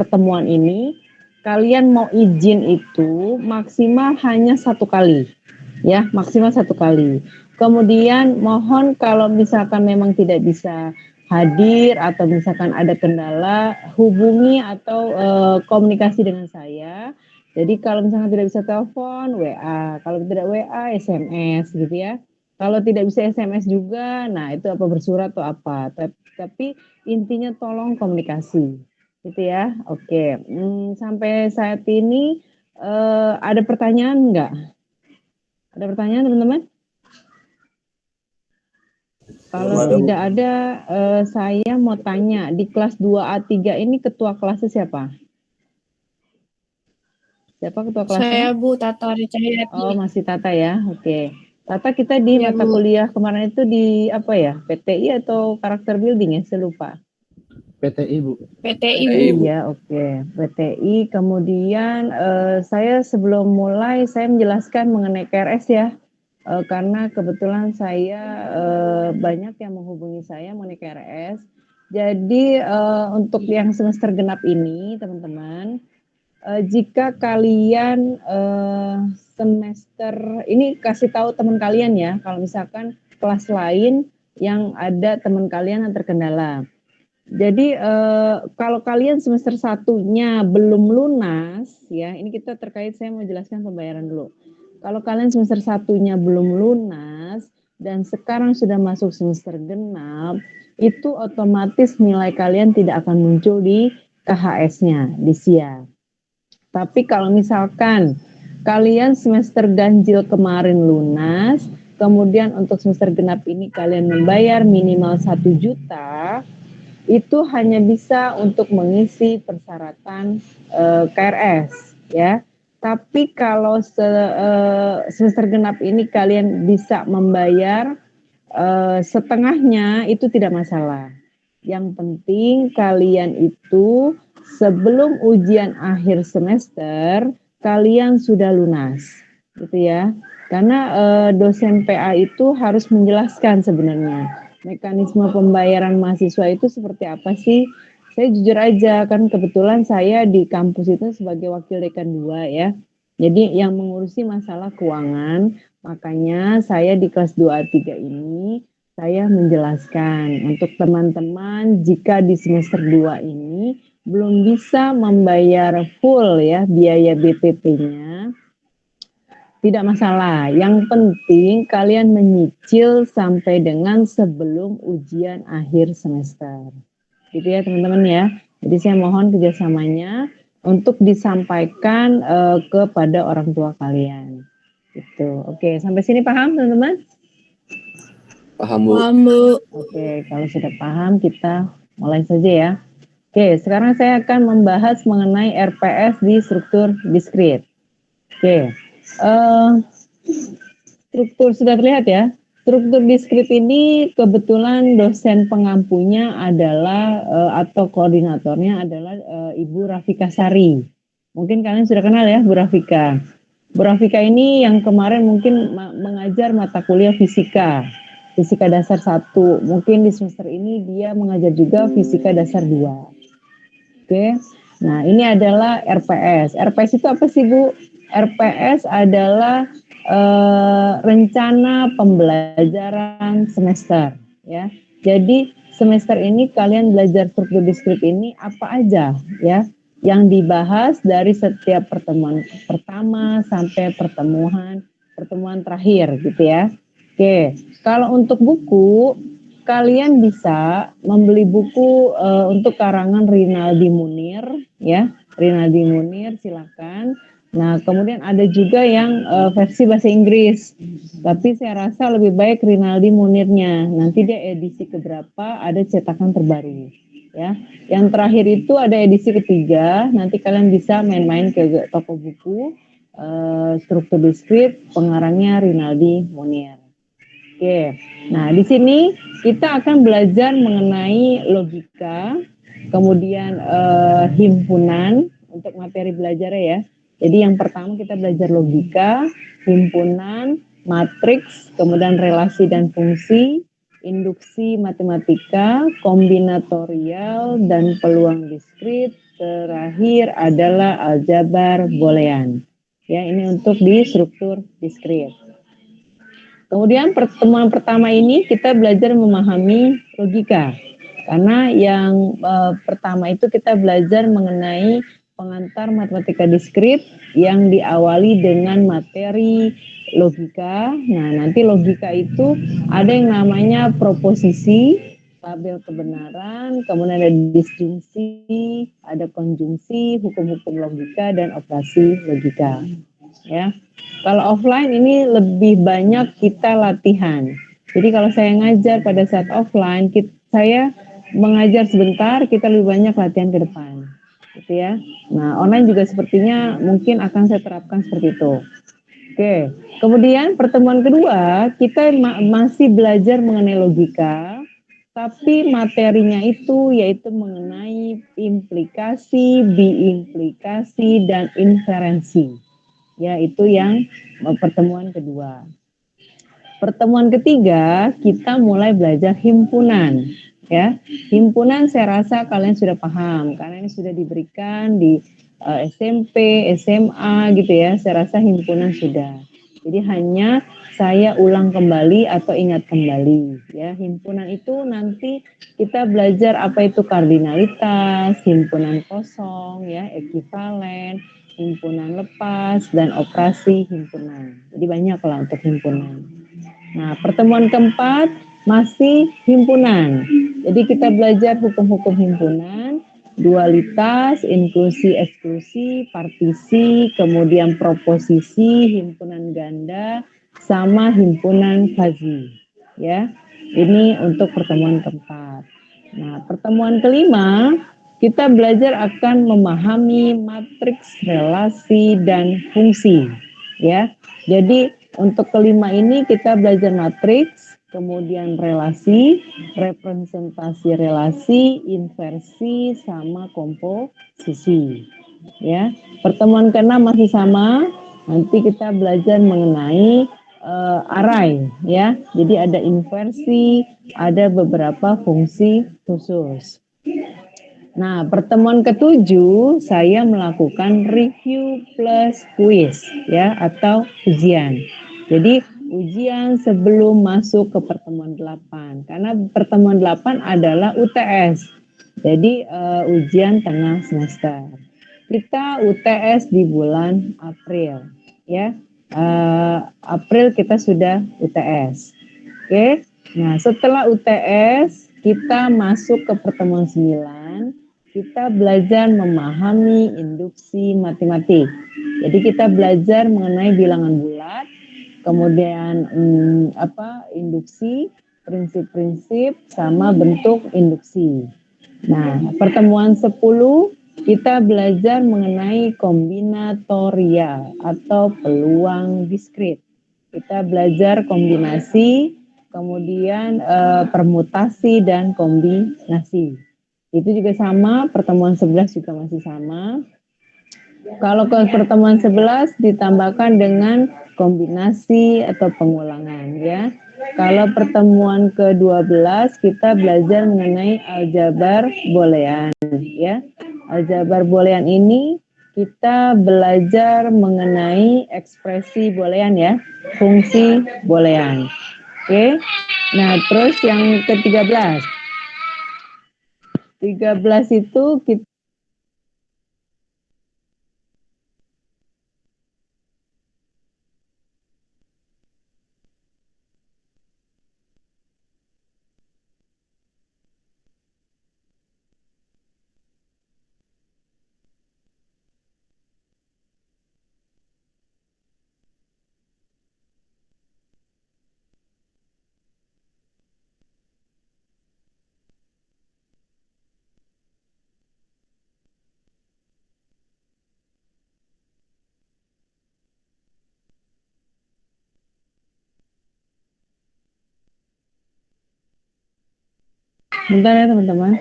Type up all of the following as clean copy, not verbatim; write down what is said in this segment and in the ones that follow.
pertemuan ini, kalian mau izin itu maksimal hanya 1 kali, ya, maksimal 1 kali. Kemudian mohon kalau misalkan memang tidak bisa hadir atau misalkan ada kendala, hubungi atau komunikasi dengan saya. Jadi kalau misalkan tidak bisa telepon, WA. Kalau tidak WA, SMS gitu ya. Kalau tidak bisa SMS juga, nah itu apa bersurat atau apa. Tapi intinya tolong komunikasi. Gitu ya. Oke. Sampai saat ini ada pertanyaan enggak? Ada pertanyaan teman-teman? Kalau tidak ada, saya mau tanya, di kelas 2A3 ini ketua kelasnya siapa? Siapa ketua kelasnya? Saya Bu Tata Cahyati. Oh, masih Tata ya. Oke. Tata kita di Ya, mata Bu. kuliah kemarin itu di apa ya? PTI atau karakter building ya? Saya lupa. PTI Bu. PTI Bu. Iya, oke. PTI. Kemudian saya sebelum mulai saya menjelaskan mengenai KRS ya. Karena kebetulan saya banyak yang menghubungi saya mengenai KRS. Jadi untuk yang semester genap ini, teman-teman, jika kalian semester ini kasih tahu teman kalian ya, kalau misalkan kelas lain yang ada teman kalian yang terkendala. Jadi kalau kalian semester satunya belum lunas, ya ini kita terkait saya mau jelaskan pembayaran dulu. Kalau kalian semester satunya belum lunas dan sekarang sudah masuk semester genap, itu otomatis nilai kalian tidak akan muncul di KHS-nya, di SIA. Tapi kalau misalkan kalian semester ganjil kemarin lunas, kemudian untuk semester genap ini kalian membayar minimal 1 juta, itu hanya bisa untuk mengisi persyaratan KRS ya. Tapi kalau semester genap ini kalian bisa membayar setengahnya, itu tidak masalah. Yang penting kalian itu sebelum ujian akhir semester kalian sudah lunas, gitu ya. Karena dosen PA itu harus menjelaskan sebenarnya mekanisme pembayaran mahasiswa itu seperti apa sih. Saya jujur aja, kan kebetulan saya di kampus itu sebagai wakil dekan 2 ya. Jadi yang mengurusi masalah keuangan, makanya saya di kelas 2A3 ini saya menjelaskan untuk teman-teman jika di semester 2 ini belum bisa membayar full ya biaya BPP-nya, tidak masalah. Yang penting kalian menyicil sampai dengan sebelum ujian akhir semester. Gitu ya teman-teman ya. Jadi saya mohon kerjasamanya untuk disampaikan kepada orang tua kalian. Gitu. Oke, sampai sini paham teman-teman? Paham Bu. Paham Bu. Oke, kalau sudah paham kita mulai saja ya. Oke, sekarang saya akan membahas mengenai RPS di struktur diskrit. Oke, struktur sudah terlihat ya. Struktur diskrit ini kebetulan dosen pengampunya adalah atau koordinatornya adalah Ibu Rafika Sari. Mungkin kalian sudah kenal ya Bu Rafika. Bu Rafika ini yang kemarin mungkin mengajar mata kuliah fisika. Fisika dasar 1. Mungkin di semester ini dia mengajar juga fisika dasar 2. Oke. Nah, ini adalah RPS. RPS itu apa sih, Bu? RPS adalah rencana pembelajaran semester, ya. Jadi semester ini kalian belajar struktur diskrit ini apa aja, ya, yang dibahas dari setiap pertemuan pertama sampai pertemuan terakhir, gitu ya. Oke, kalau untuk buku kalian bisa membeli buku untuk karangan Rinaldi Munir, ya, Rinaldi Munir, silakan. Nah, kemudian ada juga yang versi bahasa Inggris, tapi saya rasa lebih baik Rinaldi Munirnya. Nanti dia edisi keberapa, ada cetakan terbaru, ya. Yang terakhir itu ada edisi ketiga. Nanti kalian bisa main-main ke toko buku struktur diskrit, pengarangnya Rinaldi Munir. Oke, nah di sini kita akan belajar mengenai logika, kemudian himpunan untuk materi belajarnya ya. Jadi yang pertama kita belajar logika, himpunan, matriks, kemudian relasi dan fungsi, induksi matematika, kombinatorial dan peluang diskrit, terakhir adalah aljabar boolean. Ya, ini untuk di struktur diskrit. Kemudian pertemuan pertama ini kita belajar memahami logika. Karena yang pertama itu kita belajar mengenai pengantar matematika diskrit yang diawali dengan materi logika. Nah, nanti logika itu ada yang namanya proposisi, tabel kebenaran, kemudian ada disjungsi, ada konjungsi, hukum-hukum logika, dan operasi logika. Ya. Kalau offline ini lebih banyak kita latihan. Jadi kalau saya ngajar pada saat offline, saya mengajar sebentar, kita lebih banyak latihan ke depan. Gitu ya. Nah, online juga sepertinya mungkin akan saya terapkan seperti itu. Oke. Kemudian pertemuan kedua, kita masih belajar mengenai logika, tapi materinya itu yaitu mengenai implikasi, biimplikasi, dan inferensi. Ya, itu yang pertemuan kedua. Pertemuan ketiga, kita mulai belajar himpunan. Ya, himpunan saya rasa kalian sudah paham karena ini sudah diberikan di SMP, SMA gitu ya. Saya rasa himpunan sudah. Jadi hanya saya ulang kembali atau ingat kembali. Ya, himpunan itu nanti kita belajar apa itu kardinalitas, himpunan kosong, ya, ekivalen, himpunan lepas, dan operasi himpunan. Jadi banyak lah untuk himpunan. Nah, pertemuan keempat masih himpunan. Jadi kita belajar hukum-hukum himpunan, dualitas, inklusi, eksklusi, partisi, kemudian proposisi, himpunan ganda, sama himpunan fazi. Ya, ini untuk pertemuan keempat. Nah, pertemuan kelima kita belajar akan memahami matriks, relasi, dan fungsi. Ya, jadi untuk kelima ini kita belajar matriks, kemudian relasi, representasi relasi, inversi, sama komposisi. Ya, pertemuan keenam masih sama. Nanti kita belajar mengenai array, ya. Jadi ada inversi, ada beberapa fungsi khusus. Nah, pertemuan ketujuh saya melakukan review plus quiz ya atau ujian. Jadi ujian sebelum masuk ke pertemuan 8 karena pertemuan 8 adalah UTS. Jadi ujian tengah semester. Kita UTS di bulan April ya. April kita sudah UTS. Oke. Nah, setelah UTS kita masuk ke pertemuan 9, kita belajar memahami induksi matematik. Jadi kita belajar mengenai bilangan bulat, kemudian induksi, prinsip-prinsip sama bentuk induksi. Nah, pertemuan 10 kita belajar mengenai kombinatorial atau peluang diskrit. Kita belajar kombinasi, kemudian permutasi dan kombinasi. Itu juga sama, pertemuan 11 juga masih sama. Kalau ke pertemuan 11 ditambahkan dengan kombinasi atau pengulangan ya. Kalau pertemuan ke-12 kita belajar mengenai aljabar boolean ya. Aljabar boolean ini kita belajar mengenai ekspresi boolean ya, fungsi boolean. Oke. Nah, terus yang ke-13. 13 itu kita bentar ya teman-teman.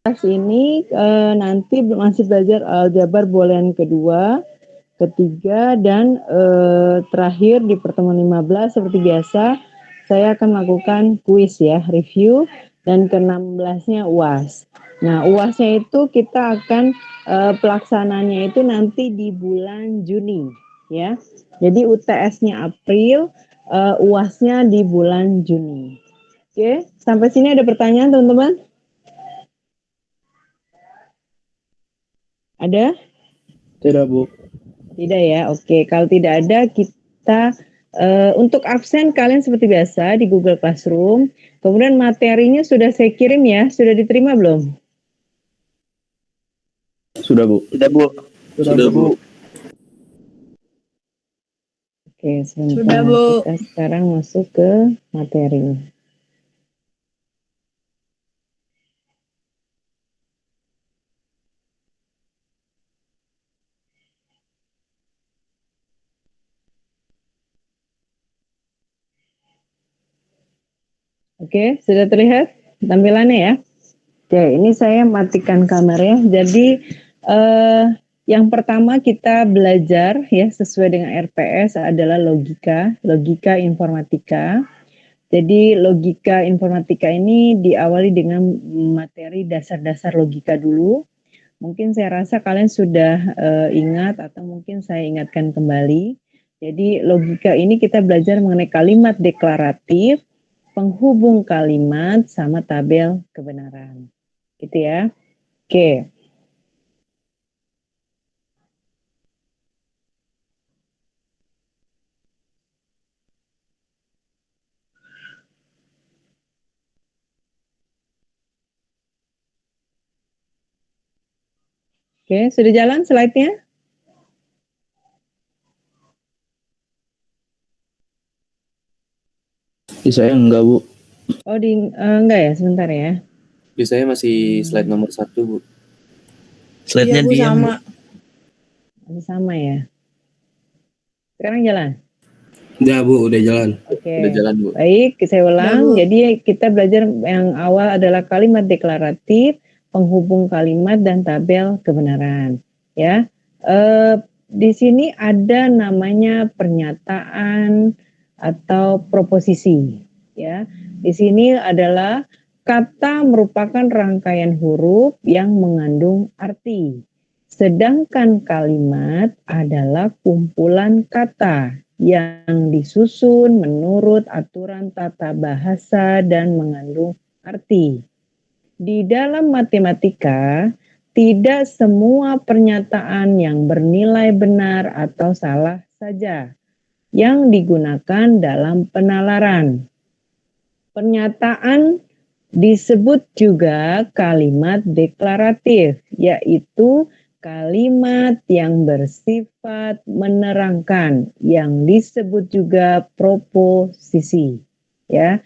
ini nanti masih belajar aljabar boolean kedua, ketiga, dan terakhir di pertemuan 15 seperti biasa saya akan melakukan kuis ya, review, dan ke-16-nya UAS. Nah, UASnya itu kita akan pelaksananya itu nanti di bulan Juni ya. Jadi UTS-nya April, UASnya di bulan Juni. Oke, sampai sini ada pertanyaan teman-teman? Ada? Tidak, Bu. Tidak ya, oke. Kalau tidak ada, kita untuk absen kalian seperti biasa di Google Classroom. Kemudian materinya sudah saya kirim ya, sudah diterima belum? Sudah, Bu. Sudah, Bu. Sudah, Bu. Oke, sebentar. Sudah, Bu. Kita sekarang masuk ke materi. Oke, sudah terlihat tampilannya ya? Oke, ini saya matikan kameranya. Jadi yang pertama kita belajar ya sesuai dengan RPS adalah logika informatika. Jadi logika informatika ini diawali dengan materi dasar-dasar logika dulu. Mungkin saya rasa kalian sudah ingat atau mungkin saya ingatkan kembali. Jadi logika ini kita belajar mengenai kalimat deklaratif, penghubung kalimat, sama tabel kebenaran. Gitu ya. Oke. Oke, sudah jalan slide-nya? Di saya enggak, Bu. Oh, enggak ya, sebentar ya. Di saya masih slide nomor 1, Bu. Slide-nya Iya, Bu, diam, sama. Masih sama ya. Sekarang jalan. Udah, Bu. Udah jalan. Oke. Udah jalan, Bu. Baik, saya ulang. Bu. Jadi kita belajar yang awal adalah kalimat deklaratif, penghubung kalimat, dan tabel kebenaran. Ya. Di sini ada namanya pernyataan atau proposisi. Ya. Di sini adalah kata merupakan rangkaian huruf yang mengandung arti. Sedangkan kalimat adalah kumpulan kata yang disusun menurut aturan tata bahasa dan mengandung arti. Di dalam matematika, tidak semua pernyataan yang bernilai benar atau salah saja yang digunakan dalam penalaran. Pernyataan disebut juga kalimat deklaratif, yaitu kalimat yang bersifat menerangkan, yang disebut juga proposisi. Ya,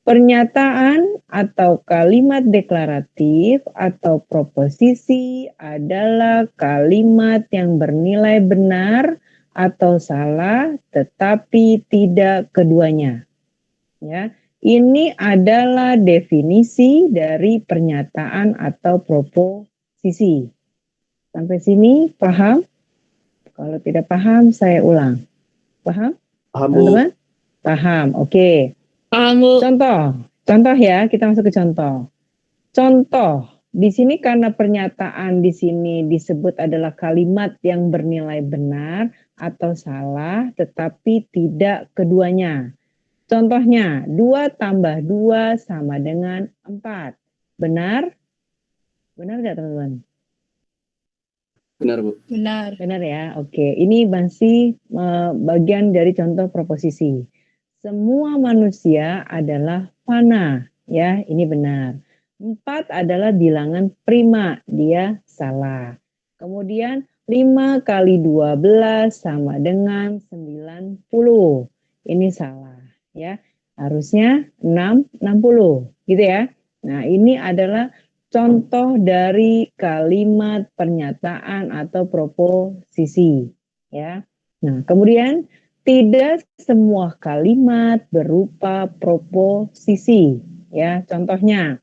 pernyataan atau kalimat deklaratif atau proposisi adalah kalimat yang bernilai benar atau salah, tetapi tidak keduanya. Ya, ini adalah definisi dari pernyataan atau proposisi. Sampai sini paham? Kalau tidak paham, saya ulang. Paham? Paham, Bu. Teman-teman? Paham, oke. Paham, Bu. Contoh ya, kita masuk ke contoh. Contoh, di sini karena pernyataan di sini disebut adalah kalimat yang bernilai benar atau salah, tetapi tidak keduanya. Contohnya, 2 tambah 2 sama dengan 4. Benar? Benar nggak teman-teman? Benar, Bu. Benar. Benar ya, oke. Ini masih bagian dari contoh proposisi. Semua manusia adalah fana, ya, ini benar. 4 adalah bilangan prima, dia salah. Kemudian 5 kali 12 sama dengan 90, ini salah, ya. Harusnya 60, gitu ya. Nah, ini adalah contoh dari kalimat pernyataan atau proposisi, ya. Nah, kemudian tidak semua kalimat berupa proposisi, ya. Contohnya,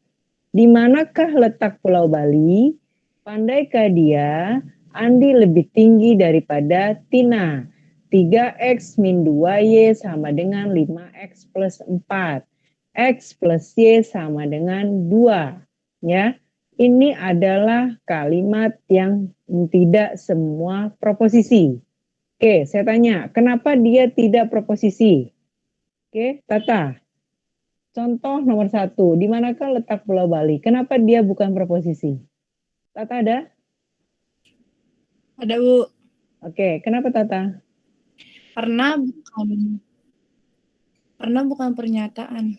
Di manakah letak Pulau Bali? Pandaikah dia? Andi lebih tinggi daripada Tina. 3x min 2y sama dengan 5x plus 4. X plus Y sama dengan 2. Ya, ini adalah kalimat yang tidak semua proposisi. Oke, saya tanya, kenapa dia tidak proposisi? Oke, Tata. Contoh nomor 1, di manakah letak Pulau Bali? Kenapa dia bukan proposisi? Tata ada? Ada, Bu. Oke, kenapa Tata? Karena bukan pernyataan.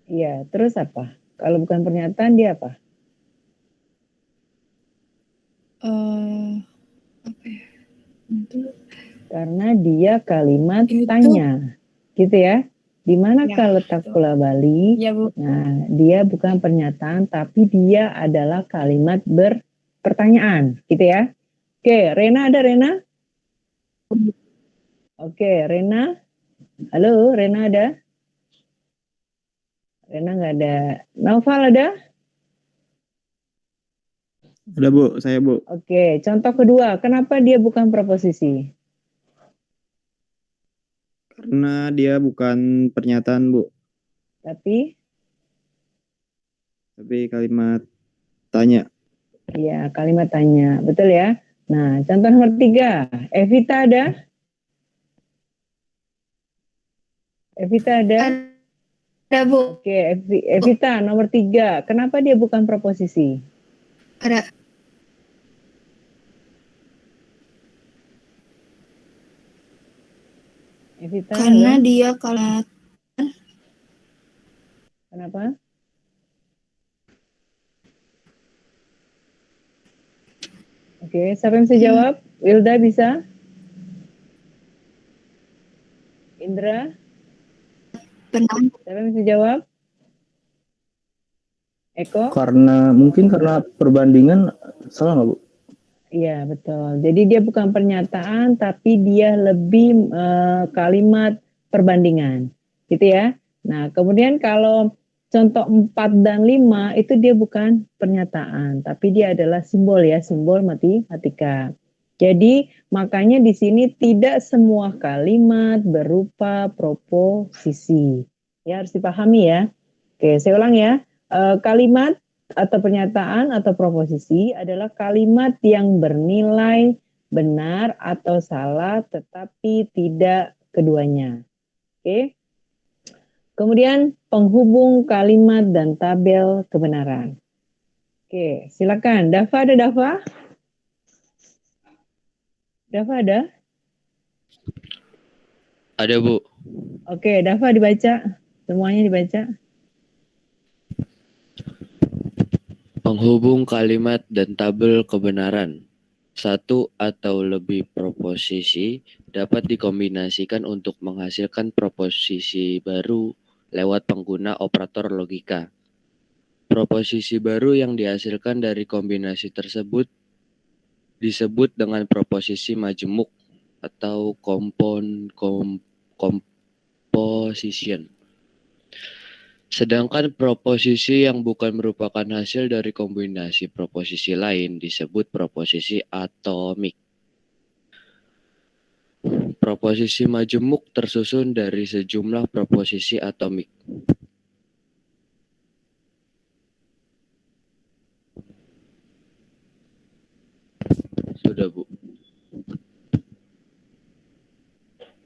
Iya, terus apa? Kalau bukan pernyataan dia apa? Apa ya? Itu Karena dia kalimat Itu. tanya. Gitu ya. Di manakah Ya, letak betul. Pulau Bali? Ya, Bu. Nah, dia bukan pernyataan tapi dia adalah kalimat berpertanyaan, gitu ya. Oke, Rena ada Rena? Oke, Rena. Halo, Rena ada? Rena nggak ada. Naufal ada? Ada Bu, saya Bu. Oke, contoh kedua, kenapa dia bukan proposisi? Karena dia bukan pernyataan Bu, Tapi, kalimat tanya. ya kalimat tanya, betul ya? Nah, contoh nomor 3, Evita ada? Evita ada? Ada, Bu. Oke, Evita nomor 3, kenapa dia bukan proposisi? Ada. Evita Karena ada? dia kalau Kenapa? Oke, siapa yang bisa jawab? Wilda bisa? Indra? benar. Siapa yang bisa jawab? Eko? Mungkin karena perbandingan, salah nggak Bu? Iya, betul. Jadi dia bukan pernyataan, tapi dia lebih kalimat perbandingan. Gitu ya. Nah, kemudian kalau contoh 4 dan 5 itu dia bukan pernyataan, tapi dia adalah simbol ya, simbol matematika. Jadi makanya di sini tidak semua kalimat berupa proposisi. Ya, harus dipahami ya. Oke, saya ulang ya. Kalimat atau pernyataan atau proposisi adalah kalimat yang bernilai benar atau salah tetapi tidak keduanya. Oke. Kemudian penghubung kalimat dan tabel kebenaran. Oke, silakan. Dava ada Dava? Dava ada? Ada Bu. Oke, Dava dibaca. Semuanya dibaca. Penghubung kalimat dan tabel kebenaran. Satu atau lebih proposisi dapat dikombinasikan untuk menghasilkan proposisi baru lewat pengguna operator logika. Proposisi baru yang dihasilkan dari kombinasi tersebut disebut dengan proposisi majemuk atau composition. Sedangkan proposisi yang bukan merupakan hasil dari kombinasi proposisi lain disebut proposisi atomik. Proposisi majemuk tersusun dari sejumlah proposisi atomik. Sudah, Bu.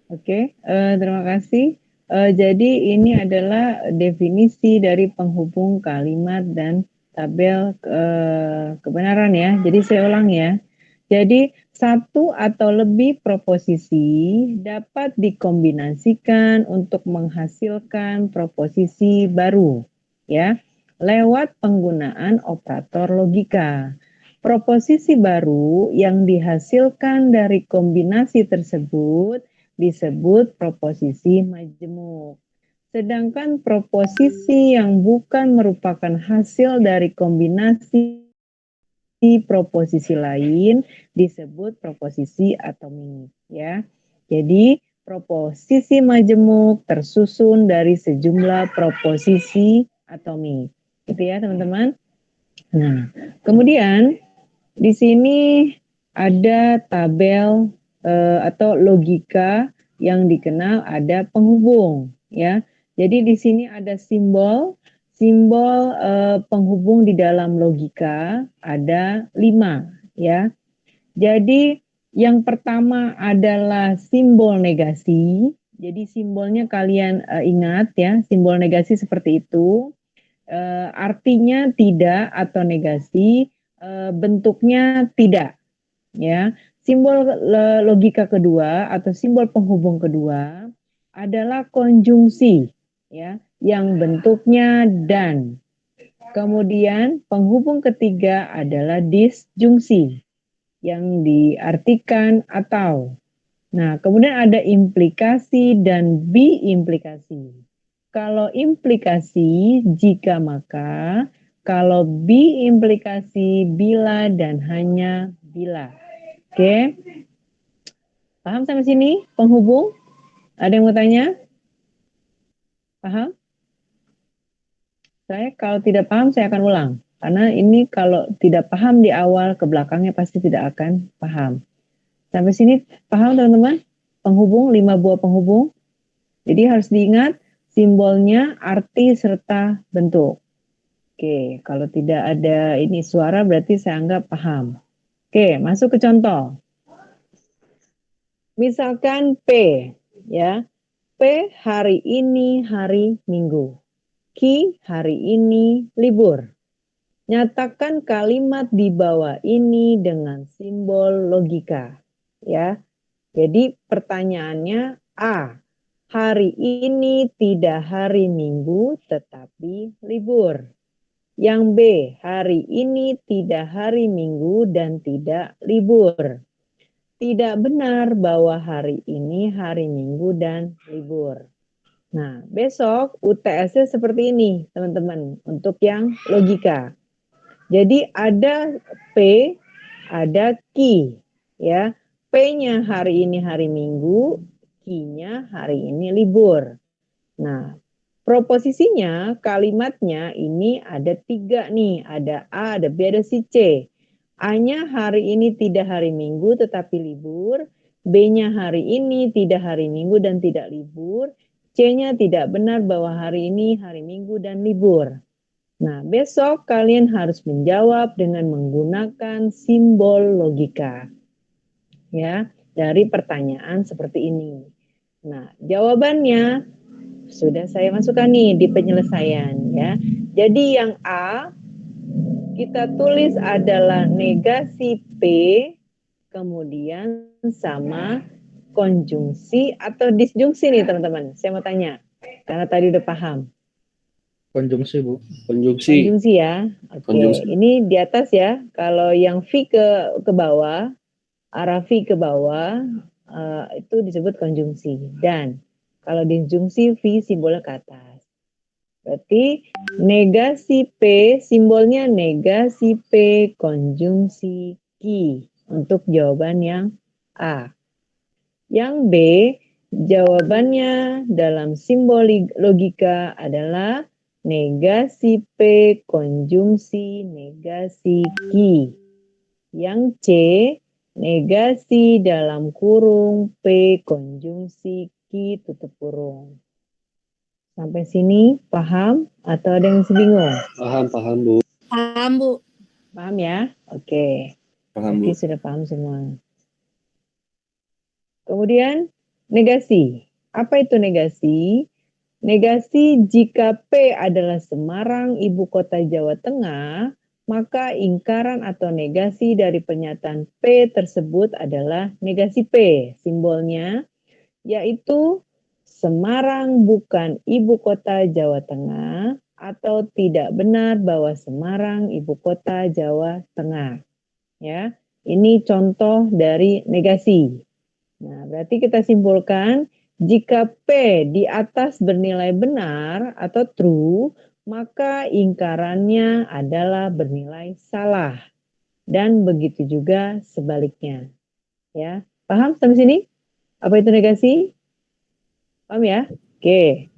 Oke, terima kasih. Jadi ini adalah definisi dari penghubung kalimat dan tabel kebenaran ya. Jadi saya ulang ya. Jadi satu atau lebih proposisi dapat dikombinasikan untuk menghasilkan proposisi baru ya lewat penggunaan operator logika. Proposisi baru yang dihasilkan dari kombinasi tersebut disebut proposisi majemuk. Sedangkan proposisi yang bukan merupakan hasil dari kombinasi proposisi lain disebut proposisi atomik ya. Jadi proposisi majemuk tersusun dari sejumlah proposisi atomik. Gitu ya, teman-teman. Nah, kemudian di sini ada tabel atau logika yang dikenal ada penghubung ya. Jadi di sini ada simbol penghubung di dalam logika ada 5 ya. Jadi yang pertama adalah simbol negasi. Jadi simbolnya kalian ingat ya, simbol negasi seperti itu. Artinya tidak atau negasi, bentuknya tidak ya. Simbol logika kedua atau simbol penghubung kedua adalah konjungsi ya, yang bentuknya dan. Kemudian penghubung ketiga adalah disjungsi yang diartikan atau. Nah, kemudian ada implikasi dan biimplikasi. Kalau implikasi jika maka, kalau biimplikasi bila dan hanya bila. Oke. Paham sampai sini penghubung? Ada yang mau tanya? Paham? Saya kalau tidak paham saya akan ulang. Karena ini kalau tidak paham di awal ke belakangnya pasti tidak akan paham. Sampai sini paham teman-teman? Penghubung, 5 buah penghubung. Jadi harus diingat simbolnya, arti, serta bentuk. Oke, kalau tidak ada ini suara berarti saya anggap paham. Oke, masuk ke contoh. Misalkan P, ya. P hari ini hari Minggu. Q hari ini libur. Nyatakan kalimat di bawah ini dengan simbol logika, ya. Jadi pertanyaannya A. Hari ini tidak hari Minggu tetapi libur. Yang B, hari ini tidak hari Minggu dan tidak libur. Tidak benar bahwa hari ini hari Minggu dan libur. Nah, besok UTS-nya seperti ini, teman-teman, untuk yang logika. Jadi ada P, ada Q, ya. P-nya hari ini hari Minggu, Q-nya hari ini libur. Nah, proposisinya, kalimatnya ini ada 3 nih. Ada A, ada B, ada C, C. A-nya hari ini tidak hari Minggu tetapi libur. B-nya hari ini tidak hari Minggu dan tidak libur. C-nya tidak benar bahwa hari ini hari Minggu dan libur. Nah, besok kalian harus menjawab dengan menggunakan simbol logika. Ya, dari pertanyaan seperti ini. Nah, jawabannya sudah saya masukkan nih di penyelesaian ya. Jadi yang A kita tulis adalah negasi P kemudian sama konjungsi atau disjungsi nih teman-teman. Saya mau tanya karena tadi udah paham. Konjungsi, Bu. Konjungsi. Konjungsi ya. Oke, Konjungsi. ini di atas ya. Kalau yang V ke bawah, arah V ke bawah itu disebut konjungsi. Dan kalau disjungsi V simbolnya ke atas. Berarti negasi P simbolnya negasi P konjungsi Q untuk jawaban yang A. Yang B jawabannya dalam simbol logika adalah negasi P konjungsi negasi Q. Yang C negasi dalam kurung P konjungsi Q tutup kurung. Sampai sini paham atau ada yang masih bingung? Paham, Bu. Paham, Bu. Paham ya? Oke. Paham, Bu. Berarti sudah paham semua. Kemudian negasi. Apa itu negasi? Negasi jika P adalah Semarang, ibu kota Jawa Tengah, maka ingkaran atau negasi dari pernyataan P tersebut adalah negasi P. Simbolnya yaitu Semarang bukan ibu kota Jawa Tengah atau tidak benar bahwa Semarang ibu kota Jawa Tengah. Ya, ini contoh dari negasi. Nah, berarti kita simpulkan jika P di atas bernilai benar atau true, maka ingkarannya adalah bernilai salah. Dan begitu juga sebaliknya. Ya, paham sampai sini? Apa itu negasi? Paham ya? Oke.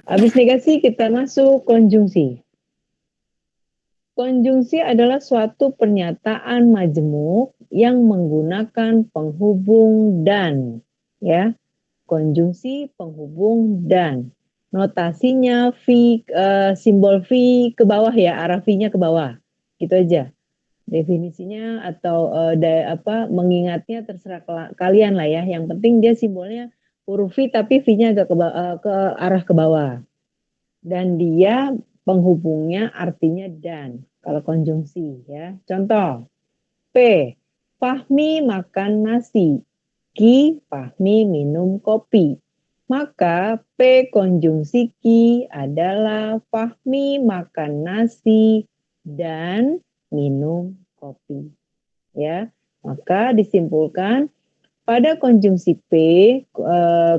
Habis negasi kita masuk konjungsi. Konjungsi adalah suatu pernyataan majemuk yang menggunakan penghubung dan, ya. Konjungsi penghubung dan. Notasinya simbol V ke bawah ya, arah V-nya ke bawah. Gitu aja. Definisinya atau mengingatnya terserah kalian lah ya. Yang penting dia simbolnya huruf V tapi V-nya agak ke arah ke bawah. Dan dia penghubungnya artinya dan. Kalau konjungsi ya. Contoh. P. Fahmi makan nasi. Ki. Fahmi minum kopi. Maka P konjungsi Ki adalah Fahmi makan nasi dan minum kopi. Ya. Maka disimpulkan pada konjungsi P,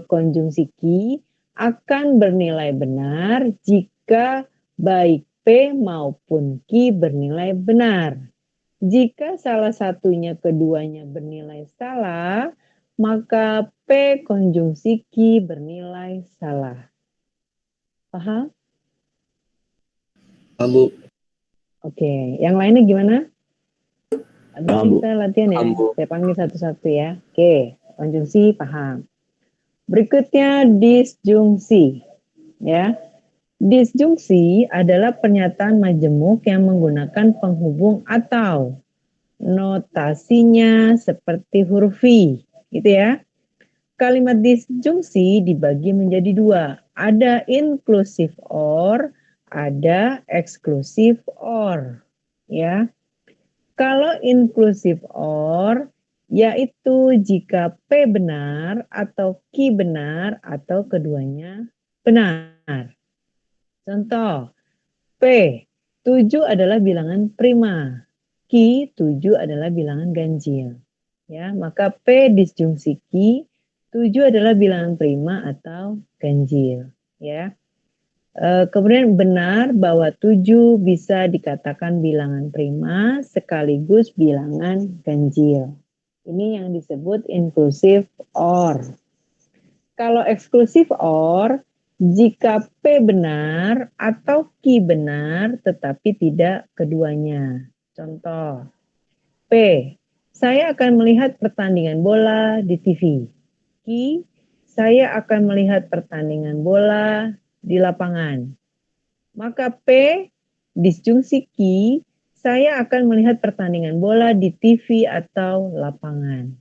konjungsi Ki akan bernilai benar jika baik P maupun Ki bernilai benar. Jika salah satunya keduanya bernilai salah, maka P konjungsi Ki bernilai salah. Paham? Paham, Bu. Oke, yang lainnya gimana? Habis Paham, ini Bu. kita latihan ya. Paham, Bu. Saya panggil satu-satu ya. Oke, konjungsi paham. Berikutnya disjungsi. Ya. Disjungsi adalah pernyataan majemuk yang menggunakan penghubung atau. Notasinya seperti huruf V, gitu ya. Kalimat disjungsi dibagi menjadi dua. Ada inclusive or, ada exclusive or. Ya. Kalau inclusive or, yaitu jika P benar atau Ki benar atau keduanya benar. Contoh, P, 7 adalah bilangan prima. Ki, 7 adalah bilangan ganjil. Ya, maka P disjungsi Ki, 7 adalah bilangan prima atau ganjil. Ya. Kemudian benar bahwa 7 bisa dikatakan bilangan prima sekaligus bilangan ganjil. Ini yang disebut inclusive or. Kalau exclusive or, jika P benar atau Ki benar tetapi tidak keduanya. Contoh, P, saya akan melihat pertandingan bola di TV. Ki, saya akan melihat pertandingan bola di lapangan. Maka P disjungsi Ki, saya akan melihat pertandingan bola di TV atau lapangan.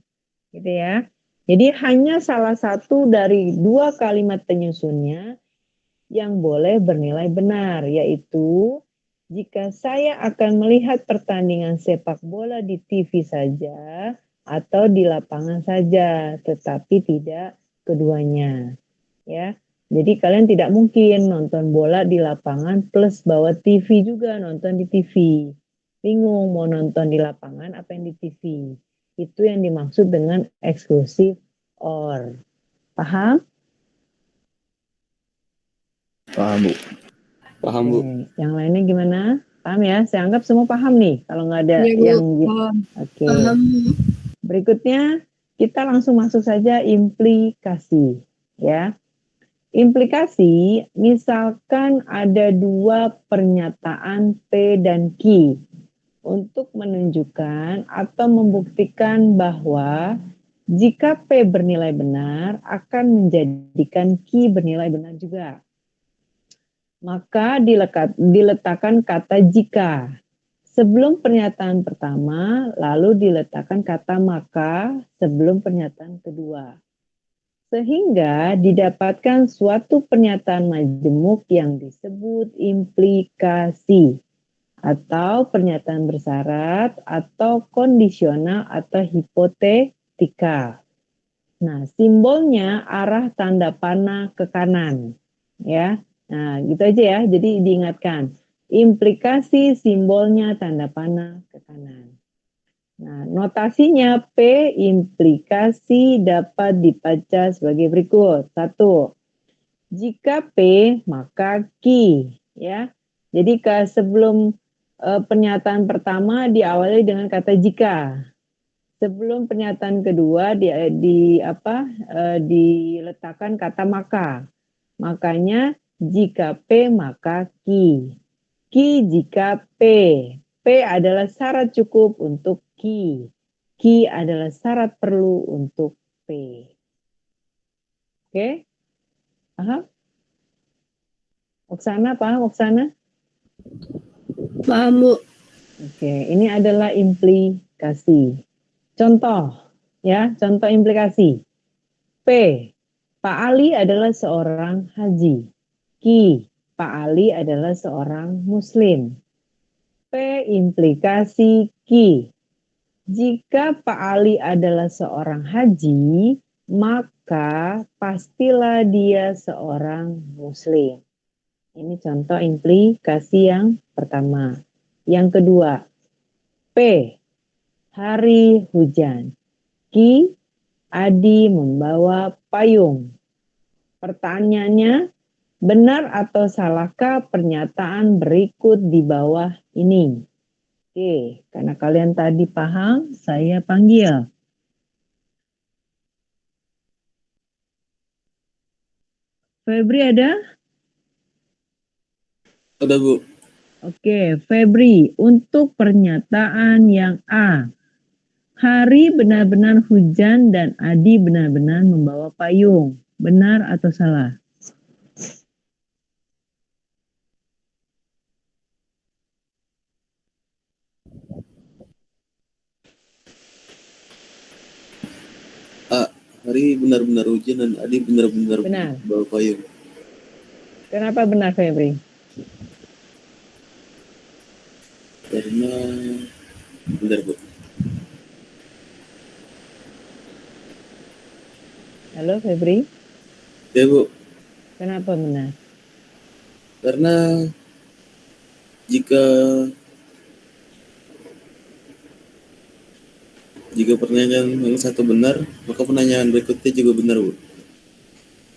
Gitu ya. Jadi hanya salah satu dari dua kalimat penyusunnya yang boleh bernilai benar, yaitu jika saya akan melihat pertandingan sepak bola di TV saja atau di lapangan saja, tetapi tidak keduanya. Ya. Jadi kalian tidak mungkin nonton bola di lapangan plus bawa TV juga nonton di TV. Bingung mau nonton di lapangan apa yang di TV. Itu yang dimaksud dengan exclusive or. Paham? Paham, Bu. Paham, Bu. Oke. Yang lainnya gimana? Paham ya? Saya anggap semua paham nih. Kalau nggak ada Iya, Bu. yang... Paham. Oke. Paham. Berikutnya kita langsung masuk saja implikasi. Ya. Implikasi, misalkan ada dua pernyataan P dan Ki untuk menunjukkan atau membuktikan bahwa jika P bernilai benar akan menjadikan Ki bernilai benar juga. Maka diletakkan kata jika. Sebelum pernyataan pertama, lalu diletakkan kata maka sebelum pernyataan kedua. Sehingga didapatkan suatu pernyataan majemuk yang disebut implikasi atau pernyataan bersyarat atau kondisional atau hipotetika. Nah, simbolnya arah tanda panah ke kanan, ya. Nah, gitu aja ya. Jadi diingatkan, implikasi simbolnya tanda panah ke kanan. Nah, notasinya P implikasi dapat dibaca sebagai berikut. 1. Jika P maka Ki, ya. Jadi sebelum pernyataan pertama diawali dengan kata jika. Sebelum pernyataan kedua diletakkan kata maka. Makanya jika P maka Ki. Ki jika P. P adalah syarat cukup untuk Ki. Ki adalah syarat perlu untuk P. Oke? Paham? Oksana, paham Oksana? Paham, Bu. Oke, ini adalah implikasi. Contoh, ya, contoh implikasi. P. Pak Ali adalah seorang haji. Ki. Pak Ali adalah seorang muslim. P. Implikasi Ki. Jika Pak Ali adalah seorang haji, maka pastilah dia seorang muslim. Ini contoh implikasi yang pertama. Yang kedua, P. Hari hujan. Ki. Adi membawa payung. Pertanyaannya, benar atau salahkah pernyataan berikut di bawah ini? Oke, karena kalian tadi paham, saya panggil. Febri ada? Ada, Bu. Oke, Febri, untuk pernyataan yang A. Hari benar-benar hujan dan Adi benar-benar membawa payung. Benar atau salah? Hari benar-benar hujan dan Adi benar-benar Benar. bawa payung. Kenapa benar, Febri? Karena benar, Bu. Halo, Febri. Ya, Bu. Kenapa benar? Karena jika pertanyaan yang satu benar, maka pertanyaan berikutnya juga benar, Bu.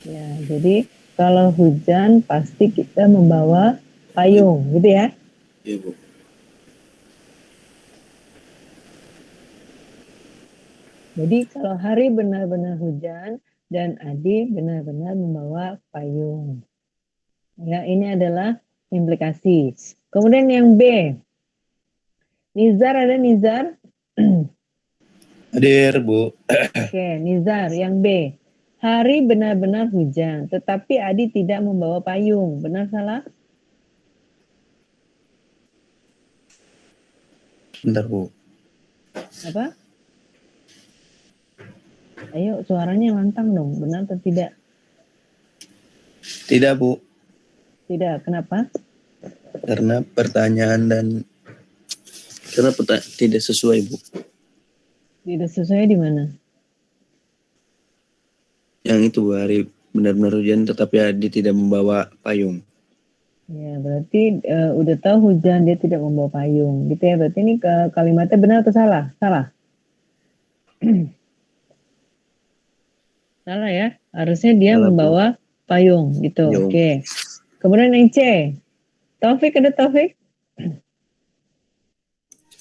Ya, jadi kalau hujan pasti kita membawa payung, gitu ya? Iya, Bu. Jadi kalau hari benar-benar hujan dan Adi benar-benar membawa payung. Ya, ini adalah implikasi. Kemudian yang B. Nizar ada Nizar? Hadir, Bu. Oke, Nizar yang B. Hari benar-benar hujan, tetapi Adi tidak membawa payung. Benar salah? Bentar, Bu. Apa? Ayo, suaranya lantang dong. Benar atau tidak? Tidak, Bu. Tidak. Kenapa? Karena pertanyaan dan tidak sesuai, Bu. Tidak sesuai di mana? Yang itu, Bu, hari benar-benar hujan tetapi Adi tidak membawa payung. Ya, berarti udah tahu hujan dia tidak membawa payung, gitu ya. Berarti ini kalimatnya benar atau salah? Salah. Salah ya. Harusnya dia Salah, Bu. membawa payung, gitu. Payung. Oke. Kemudian yang C. Taufik ada Taufik?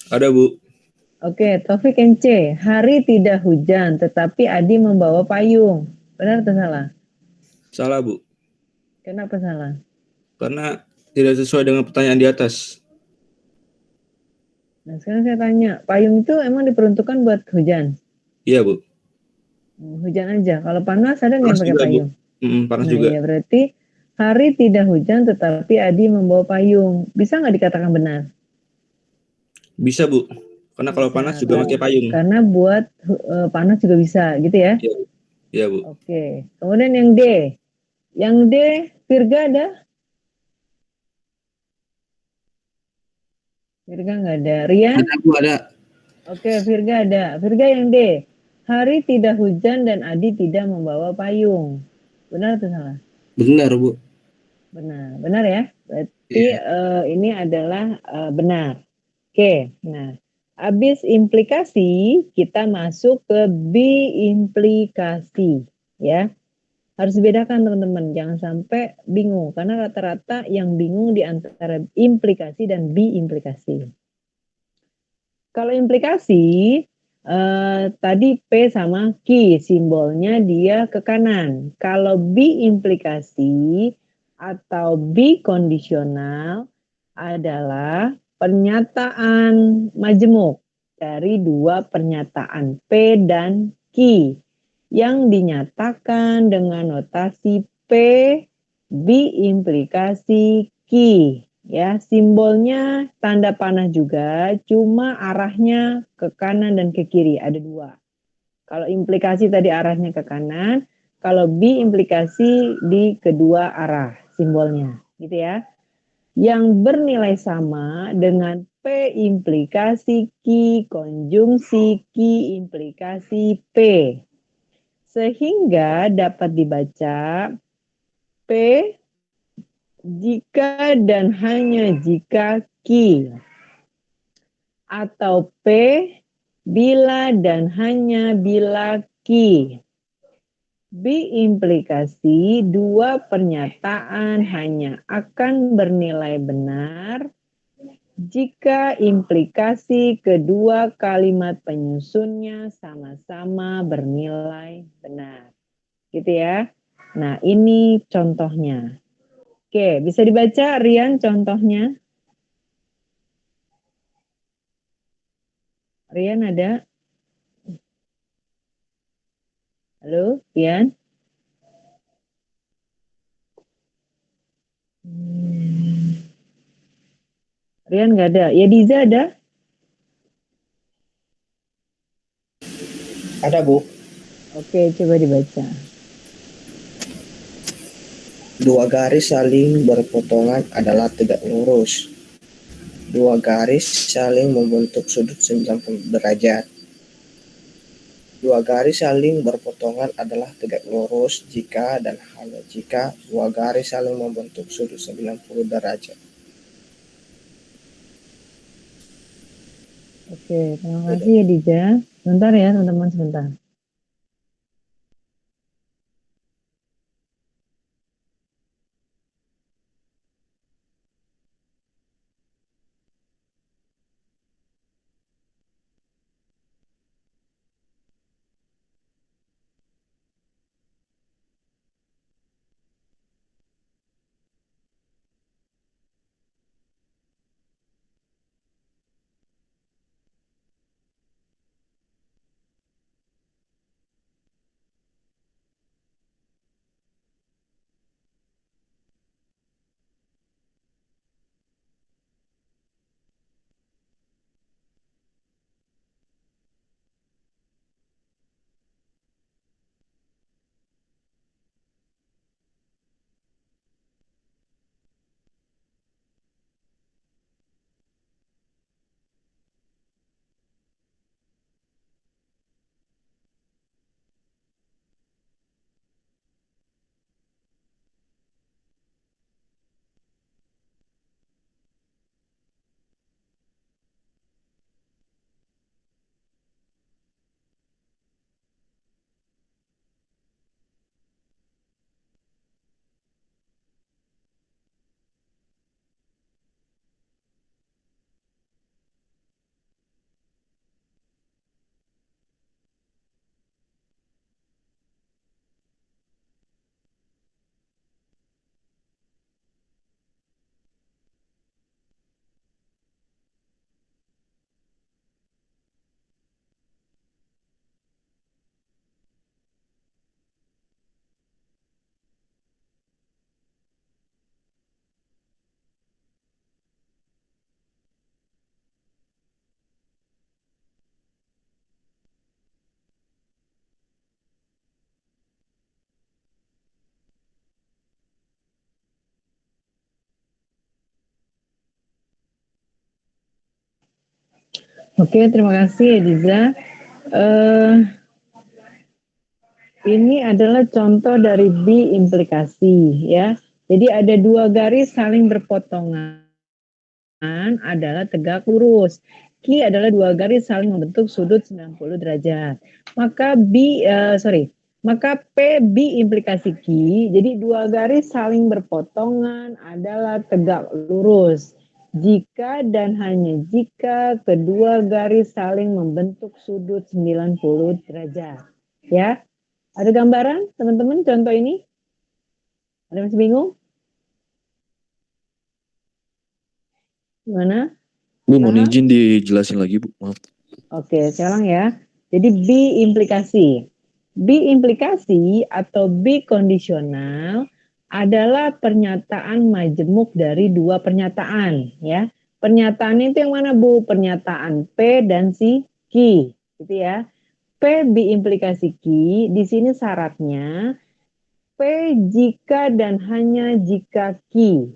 Ada, Bu. Oke, Taufik yang C. Hari tidak hujan, tetapi Adi membawa payung. Benar atau salah? Salah, Bu. Kenapa salah? Karena tidak sesuai dengan pertanyaan di atas. Nah, sekarang saya tanya, payung itu emang diperuntukkan buat hujan? Iya, Bu. Hujan aja. Kalau panas ada nggak Panas pakai juga, Bu. payung? Panas Nah, juga. ya berarti hari tidak hujan, tetapi Adi membawa payung. Bisa nggak dikatakan benar? Bisa, Bu. Karena kalau Bisa, panas juga pakai payung. Karena buat panas juga bisa, gitu ya? Iya, Bu. Iya, Bu. Oke. Kemudian yang D. Yang D, Virga ada? Virga nggak ada. Rian? Ada, Bu, ada. Oke, Virga ada. Virga yang D. Hari tidak hujan dan Adi tidak membawa payung. Benar atau salah? Benar, Bu. Benar. Benar ya? Berarti ini adalah benar. Oke. Nah, habis implikasi, kita masuk ke B implikasi. Ya. Harus dibedakan teman-teman. Jangan sampai bingung. Karena rata-rata yang bingung di antara implikasi dan B implikasi. Kalau implikasi, tadi P sama Q, simbolnya dia ke kanan. Kalau B implikasi atau B kondisional adalah pernyataan majemuk dari dua pernyataan P dan Q yang dinyatakan dengan notasi P biimplikasi Q. Ya, simbolnya tanda panah juga, cuma arahnya ke kanan dan ke kiri, ada dua. Kalau implikasi tadi arahnya ke kanan, kalau biimplikasi di kedua arah simbolnya, gitu ya. Yang bernilai sama dengan P implikasi Q konjungsi Q implikasi P. Sehingga dapat dibaca P jika dan hanya jika Q, atau P bila dan hanya bila Q. Biimplikasi dua pernyataan hanya akan bernilai benar jika implikasi kedua kalimat penyusunnya sama-sama bernilai benar. Gitu ya. Nah, ini contohnya. Oke, bisa dibaca Rian contohnya? Rian ada? Halo, Rian? Rian nggak ada. Ya, Diza ada? Ada, Bu. Oke, coba dibaca. Dua garis saling berpotongan adalah tegak lurus. Dua garis saling membentuk sudut 90 derajat. Dua garis saling berpotongan adalah tegak lurus jika dan hanya jika dua garis saling membentuk sudut 90 derajat. Oke, terima kasih ya Diza. Sebentar ya teman-teman, sebentar. Oke, terima kasih ya Diza. Ini adalah contoh dari biimplikasi ya. Jadi ada dua garis saling berpotongan adalah tegak lurus. Q adalah dua garis saling membentuk sudut 90 derajat. Maka maka P biimplikasi Q, jadi dua garis saling berpotongan adalah tegak lurus. Jika dan hanya jika kedua garis saling membentuk sudut 90 derajat. Ya. Ada gambaran teman-teman contoh ini? Ada masih bingung? Gimana? Bu, mohon Paham? izin dijelasin lagi, Bu. Maaf. Oke, sekarang ya. Jadi B implikasi. B implikasi atau B kondisional adalah pernyataan majemuk dari dua pernyataan, ya. Pernyataan itu yang mana, Bu? Pernyataan P dan si Q, gitu ya. P B implikasi Q, di sini syaratnya P jika dan hanya jika Q,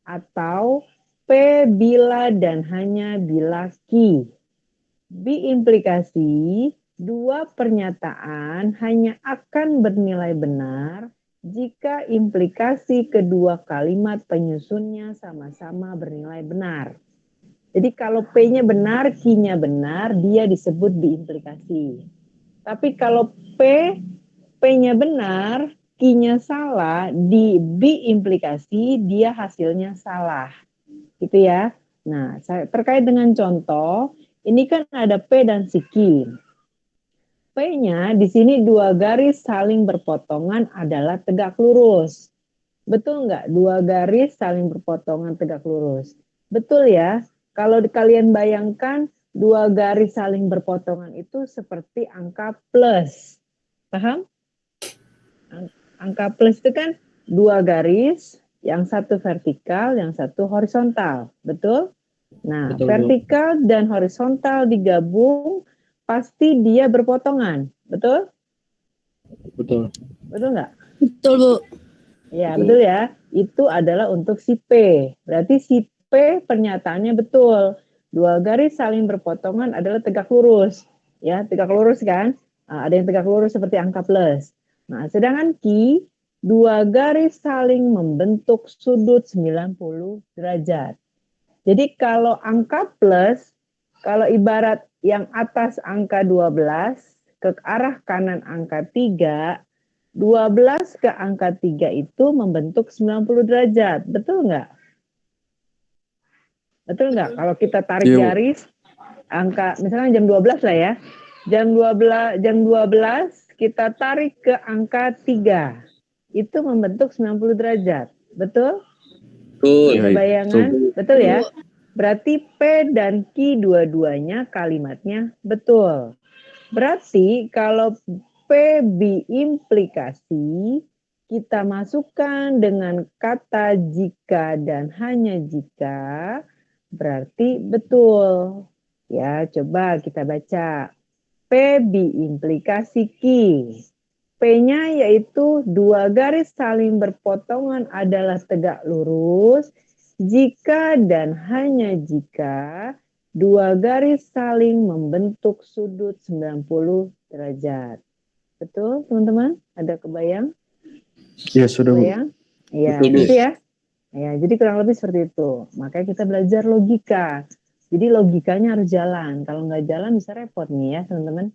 atau P bila dan hanya bila Q. B implikasi, dua pernyataan hanya akan bernilai benar jika implikasi kedua kalimat penyusunnya sama-sama bernilai benar. Jadi kalau P-nya benar, Q-nya benar, dia disebut B implikasi. Tapi kalau P-nya benar, Q-nya salah, di B implikasi dia hasilnya salah. Gitu ya. Nah, terkait dengan contoh, ini kan ada P dan si Q. P-nya di sini dua garis saling berpotongan adalah tegak lurus. Betul nggak? Dua garis saling berpotongan tegak lurus. Betul ya? Kalau kalian bayangkan dua garis saling berpotongan itu seperti angka plus. Paham? Angka plus itu kan dua garis, yang satu vertikal, yang satu horizontal. Betul? Nah, Betul, Bu. vertikal dan horizontal digabung pasti dia berpotongan. Betul? Betul. Betul nggak? Betul, Bu. Ya, Betul. betul ya. Itu adalah untuk si P. Berarti si P pernyataannya betul. Dua garis saling berpotongan adalah tegak lurus. Ya, tegak lurus kan? Nah, ada yang tegak lurus seperti angka plus. Nah, sedangkan Q, dua garis saling membentuk sudut 90 derajat. Jadi kalau angka plus, kalau ibarat yang atas angka 12 ke arah kanan angka 3, 12 ke angka 3 itu membentuk 90 derajat. Betul nggak? Betul nggak? Kalau kita tarik Iya, Bu. garis, angka, misalnya jam 12 lah ya. Jam 12 kita tarik ke angka 3. Itu membentuk 90 derajat. Betul? Betul. Iya, Ada iya. bayangan? Betul. Betul ya? Berarti P dan Q dua-duanya kalimatnya betul. Berarti kalau PB implikasi kita masukkan dengan kata jika dan hanya jika, berarti betul. Ya, coba kita baca. PB implikasi Q. P-nya yaitu dua garis saling berpotongan adalah tegak lurus jika dan hanya jika dua garis saling membentuk sudut 90 derajat. Betul, teman-teman? Ada kebayang? Iya, sudah, Bu. Kebayang? Iya, Betul, Bu. gitu ya. Ya, jadi kurang lebih seperti itu. Makanya kita belajar logika. Jadi logikanya harus jalan. Kalau nggak jalan bisa repot nih ya, teman-teman.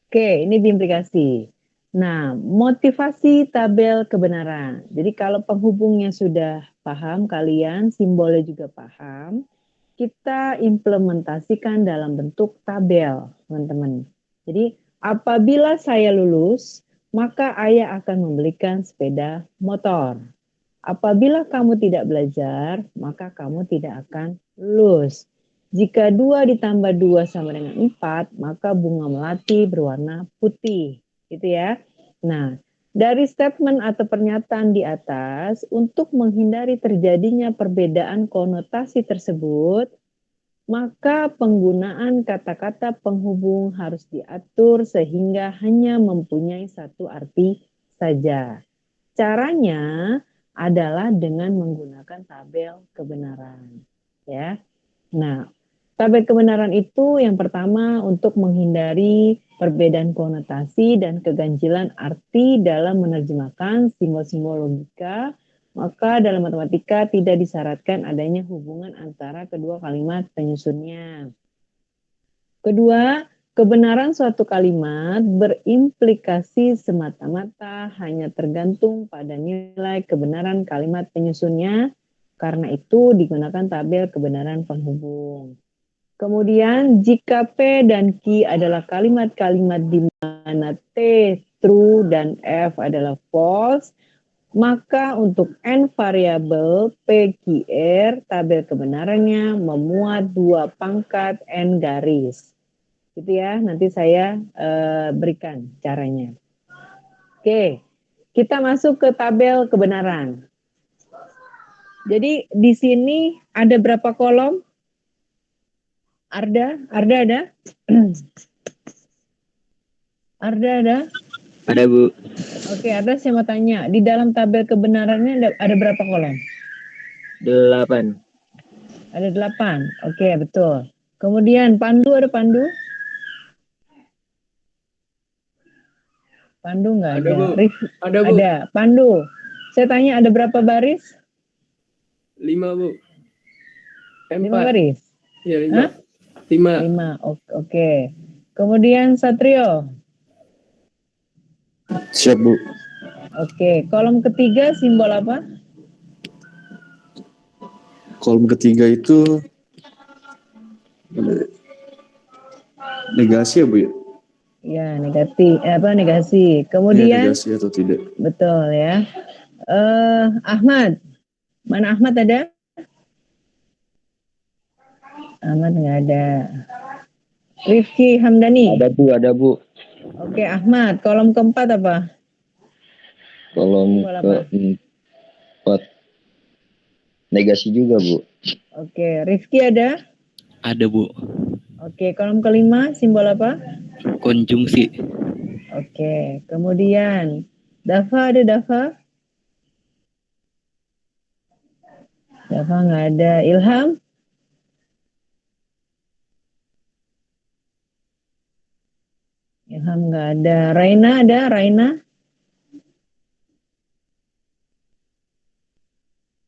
Oke, ini diimplikasi. Nah, motivasi tabel kebenaran. Jadi kalau penghubungnya sudah paham kalian, simbolnya juga paham, kita implementasikan dalam bentuk tabel, teman-teman. Jadi apabila saya lulus, maka ayah akan membelikan sepeda motor. Apabila kamu tidak belajar, maka kamu tidak akan lulus. Jika 2 ditambah 2 sama dengan 4, maka bunga melati berwarna putih. Gitu ya. Nah, dari statement atau pernyataan di atas, untuk menghindari terjadinya perbedaan konotasi tersebut, maka penggunaan kata-kata penghubung harus diatur sehingga hanya mempunyai satu arti saja. Caranya adalah dengan menggunakan tabel kebenaran. Ya. Nah, tabel kebenaran itu yang pertama untuk menghindari perbedaan konotasi dan keganjilan arti dalam menerjemahkan simbol-simbol logika, maka dalam matematika tidak disyaratkan adanya hubungan antara kedua kalimat penyusunnya. Kedua, kebenaran suatu kalimat berimplikasi semata-mata hanya tergantung pada nilai kebenaran kalimat penyusunnya. Karena itu digunakan tabel kebenaran penghubung. Kemudian jika P dan Q adalah kalimat-kalimat di mana T true dan F adalah false, Maka untuk n variabel P, Q, R, tabel kebenarannya memuat 2 pangkat n garis. Gitu ya, nanti saya berikan caranya. Oke, kita masuk ke tabel kebenaran. Jadi di sini ada berapa kolom? Arda ada? Arda ada? Ada, Bu. Oke, Arda saya mau tanya, di dalam tabel kebenarannya ada berapa kolom? 8. Ada 8. Oke, betul. Kemudian Pandu, ada Pandu? Pandu nggak ada. Bu. Ada, Bu. Ada. Pandu. Saya tanya ada berapa baris? 5, Bu. 5 baris? Ya, 5. Hah? 5. 5. Oke. Kemudian Satrio. Siap, Bu. Oke. Kolom ketiga simbol apa? Kolom ketiga itu negasi ya, Bu ya? Ya, negasi. Iya, Kemudian negasi atau tidak? betul ya. Ahmad. Mana Ahmad ada? Ahmad nggak ada. Rifki Hamdani. Ada, Bu. Oke, Ahmad. Kolom keempat apa? Kolom Simbol apa? keempat. Negasi juga, Bu. Oke, Rifki ada? Ada, Bu. Oke, kolom kelima simbol apa? Konjungsi. Oke, kemudian Dafa ada Dafa? Dafa nggak ada. Ilham? Ilham nggak ada. Raina ada? Raina?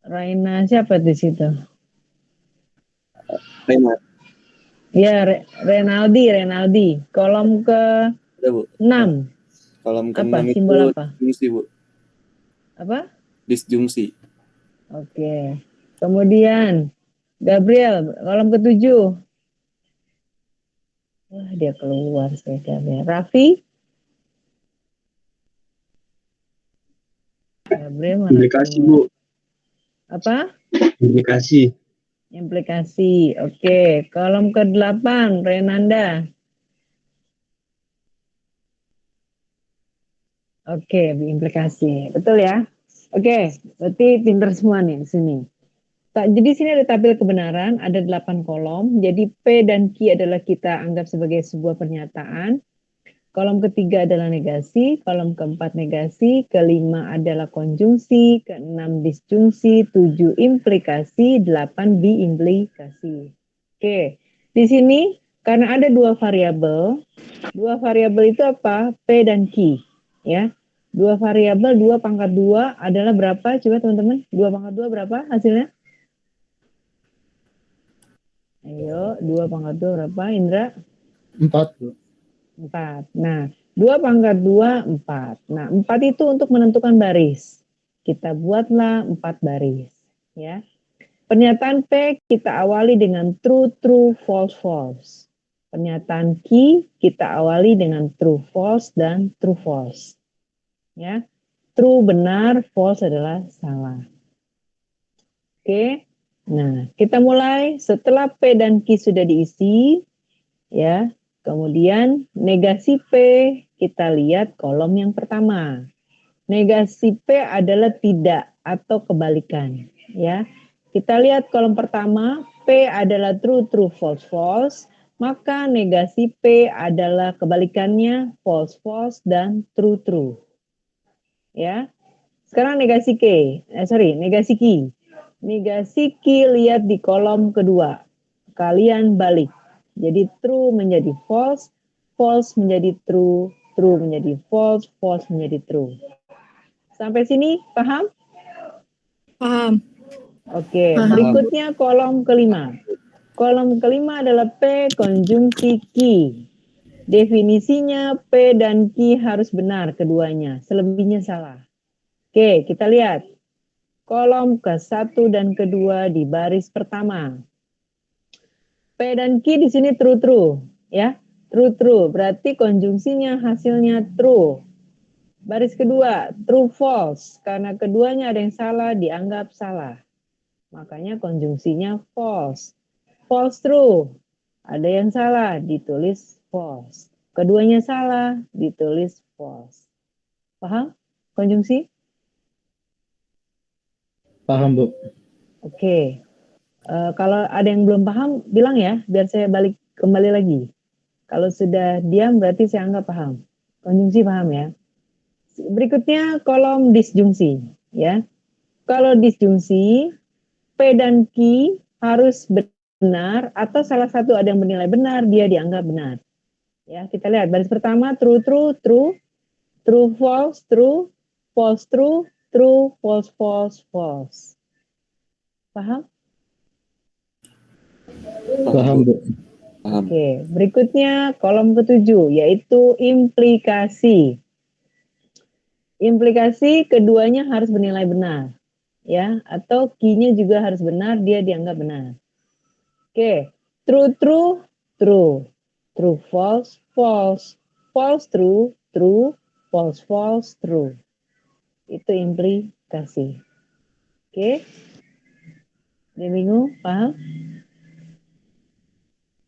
Raina siapa di situ? Raina. Ya, Renaldi. Kolom ke Ada, Bu. 6. Kolom Apa? ke-6 itu Simbol apa? disjungsi, Bu. Apa? Disjungsi. Oke. Kemudian Gabriel, kolom ke-7. Wah, dia keluar saya Gabriel. Raffi? Gabriel mana Implikasi, keluar? Bu. Apa? Implikasi. Implikasi. Oke. Kolom ke-8, Renanda. Oke, implikasi. Betul ya? Oke, berarti pinter semua nih di sini. Jadi sini ada tabel kebenaran, ada 8 kolom. Jadi P dan Q adalah kita anggap sebagai sebuah pernyataan. Kolom ketiga adalah negasi, kolom keempat negasi, kelima adalah konjungsi, keenam disjungsi, 7 implikasi, 8 biimplikasi. Oke, di sini karena ada 2 variabel itu apa? P dan Q, ya. 2 variabel, 2 pangkat 2 adalah berapa? Coba teman-teman, 2 pangkat 2 berapa hasilnya? Ayo, 2 pangkat 2 berapa, Indra? 4, Bu. 4. Nah, 2 pangkat 2, 4. Nah, 4 itu untuk menentukan baris. Kita buatlah 4 baris. Ya. Pernyataan P kita awali dengan true, true, false, false. Pernyataan Q kita awali dengan true, false, dan true, false. Ya. True benar, false adalah salah. Oke. Nah, kita mulai setelah P dan Q sudah diisi, ya. Kemudian negasi P kita lihat kolom yang pertama. Negasi P adalah tidak atau kebalikan, ya. Kita lihat kolom pertama, P adalah true, true, false, false. Maka negasi P adalah kebalikannya false, false, dan true, true. Ya. Sekarang negasi negasi Q. Negasi Q lihat di kolom kedua. Kalian balik. Jadi true menjadi false, false menjadi true, true menjadi false, false menjadi true. Sampai sini paham? Paham. Oke, Paham. berikutnya kolom kelima. Kolom kelima adalah P konjungsi Q. Definisinya P dan Q harus benar keduanya, selebihnya salah. Oke, kita lihat. Kolom ke-1 dan ke-2 di baris pertama. P dan Q di sini true true, ya. True true, berarti konjungsinya hasilnya true. Baris kedua, true false. Karena keduanya ada yang salah, dianggap salah. Makanya konjungsinya false. False true. Ada yang salah, ditulis false. Keduanya salah, ditulis false. Paham? Konjungsi? Paham, Bu. Oke. Kalau ada yang belum paham, bilang ya, biar saya balik kembali lagi. Kalau sudah diam, berarti saya anggap paham. Konjungsi paham ya. Berikutnya kolom disjungsi. Ya. Kalau disjungsi, P dan Q harus benar atau salah satu ada yang bernilai benar, dia dianggap benar. Ya, kita lihat baris pertama true true true, true false true, false true, true false false false. Paham? Paham, Bu. Paham. Oke, berikutnya kolom ketujuh yaitu implikasi. Implikasi keduanya harus bernilai benar. Ya, atau Q-nya juga harus benar, dia dianggap benar. Oke, true true true, true false false, false true true, false false true. Itu implikasi. Oke. Dia bingung, paham?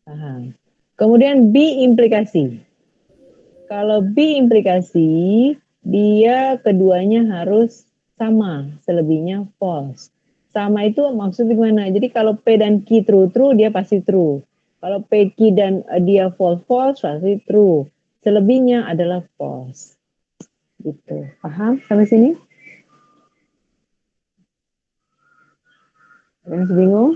Paham. Kemudian B implikasi. Kalau B implikasi, dia keduanya harus sama, selebihnya false. Sama itu maksudnya gimana? Jadi kalau P dan Q true true, dia pasti true. Kalau P, Q dan dia false false, pasti true. Selebihnya adalah false. Gitu. Paham sampai sini? Ada yang masih bingung?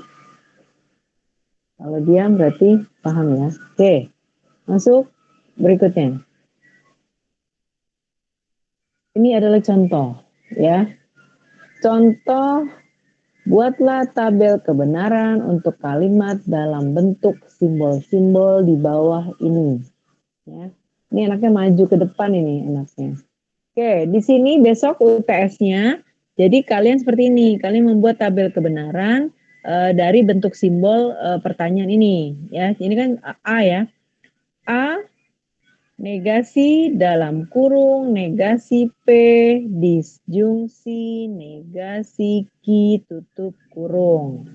Kalau diam berarti paham ya. Oke, masuk berikutnya. Ini adalah contoh ya. Contoh, buatlah tabel kebenaran untuk kalimat dalam bentuk simbol-simbol di bawah ini. Ya. Ini enaknya maju ke depan ini enaknya. Oke, di sini besok UTS-nya. Jadi kalian seperti ini, kalian membuat tabel kebenaran dari bentuk simbol pertanyaan ini. Ya, ini kan A ya. A negasi dalam kurung, negasi P, disjungsi, negasi Q, tutup kurung.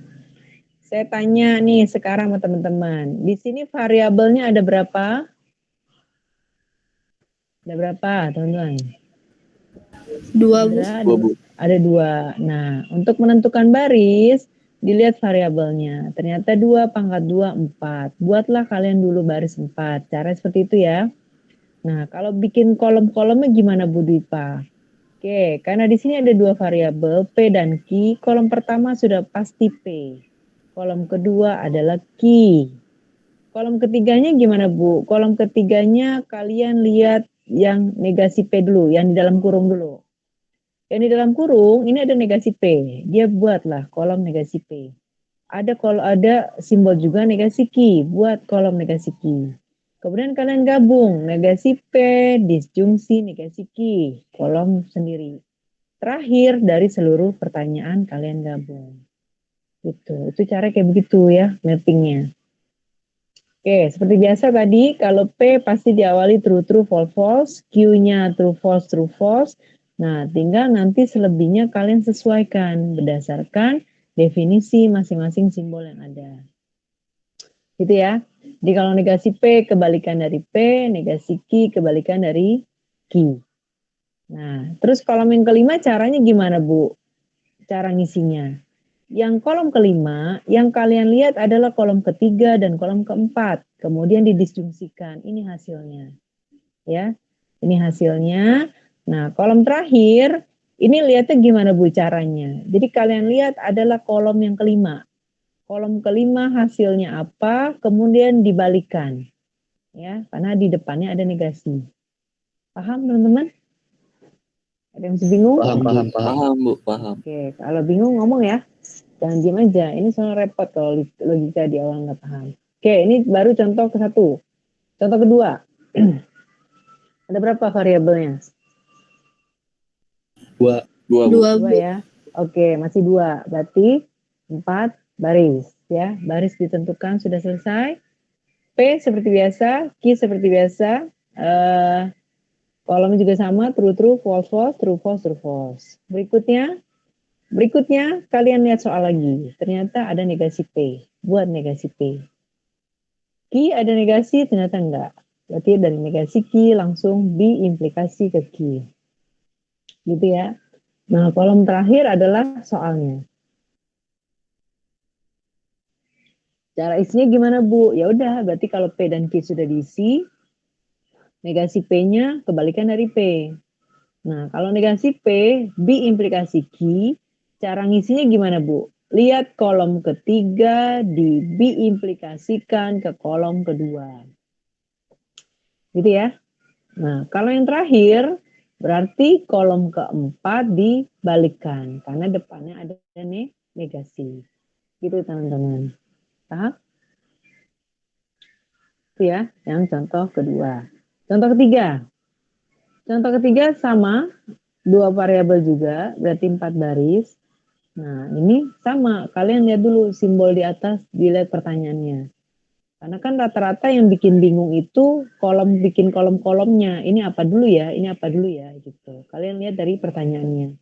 Saya tanya nih sekarang sama teman-teman. Di sini variabelnya ada berapa? Ada berapa, teman-teman? 2, Bu. Ada 2. Nah, untuk menentukan baris, dilihat variabelnya. Ternyata 2 pangkat 2, 4. Buatlah kalian dulu baris 4. Cara seperti itu ya. Nah, kalau bikin kolom-kolomnya gimana Bu Dwipa? Oke, karena di sini ada 2 variabel, P dan Q. Kolom pertama sudah pasti P. Kolom kedua adalah Q. Kolom ketiganya gimana Bu? Kolom ketiganya kalian lihat yang negasi P dulu, yang di dalam kurung dulu. Yang di dalam kurung ini ada negasi P. Dia buatlah kolom negasi P. Kalau ada simbol juga negasi Q, buat kolom negasi Q. Kemudian kalian gabung negasi P, disjungsi, negasi Q, kolom sendiri. Terakhir dari seluruh pertanyaan kalian gabung. Itu cara kayak begitu ya mappingnya. Oke, seperti biasa tadi kalau P pasti diawali true true false false, Q-nya true false true false. Nah, tinggal nanti selebihnya kalian sesuaikan berdasarkan definisi masing-masing simbol yang ada. Gitu ya. Jadi kalau negasi P kebalikan dari P, negasi Q kebalikan dari Q. Nah, terus kolom yang kelima caranya gimana Bu? Cara ngisinya. Yang kolom kelima, yang kalian lihat adalah kolom ketiga dan kolom keempat. Kemudian didisjungsikan. Ini hasilnya. Ya, ini hasilnya. Nah, kolom terakhir, ini lihatnya gimana Bu caranya. Jadi kalian lihat adalah kolom yang kelima. Kolom kelima hasilnya apa, kemudian dibalikan. Ya, karena di depannya ada negasi. Paham teman-teman? Ada yang masih bingung? Paham Bu, paham. Oke, kalau bingung ngomong ya. Jangan diam aja, ini soal repot kalau logika di awal nggak paham. Oke, ini baru contoh ke-1. Contoh kedua. Ada berapa variabelnya? 2. 2, Bu. Ya. Oke, masih 2. Berarti 4 baris. Ya, baris ditentukan sudah selesai. P seperti biasa, Q seperti biasa. Kolom juga sama, true, true, false, false, true, false, true, false. Berikutnya kalian lihat soal lagi. Ternyata ada negasi P. Buat negasi P. Q ada negasi, ternyata enggak. Berarti dari negasi Q langsung B implikasi ke Q. Gitu ya. Nah, kolom terakhir adalah soalnya. Cara isinya gimana, Bu? Ya udah, berarti kalau P dan Q sudah diisi, negasi P-nya kebalikan dari P. Nah, kalau negasi P, B implikasi Q, cara ngisinya gimana, Bu? Lihat kolom ketiga di B implikasikan ke kolom kedua. Gitu ya. Nah, kalau yang terakhir, berarti kolom keempat dibalikkan. Karena depannya ada negasi. Gitu, teman-teman. Paham? Itu ya, yang contoh kedua. Contoh ketiga. Contoh ketiga sama, 2 variabel juga, berarti 4 baris. Nah, ini sama. Kalian lihat dulu simbol di atas, dilihat pertanyaannya. Karena kan rata-rata yang bikin bingung itu bikin kolom-kolomnya. Ini apa dulu ya, ini apa dulu ya, gitu. Kalian lihat dari pertanyaannya.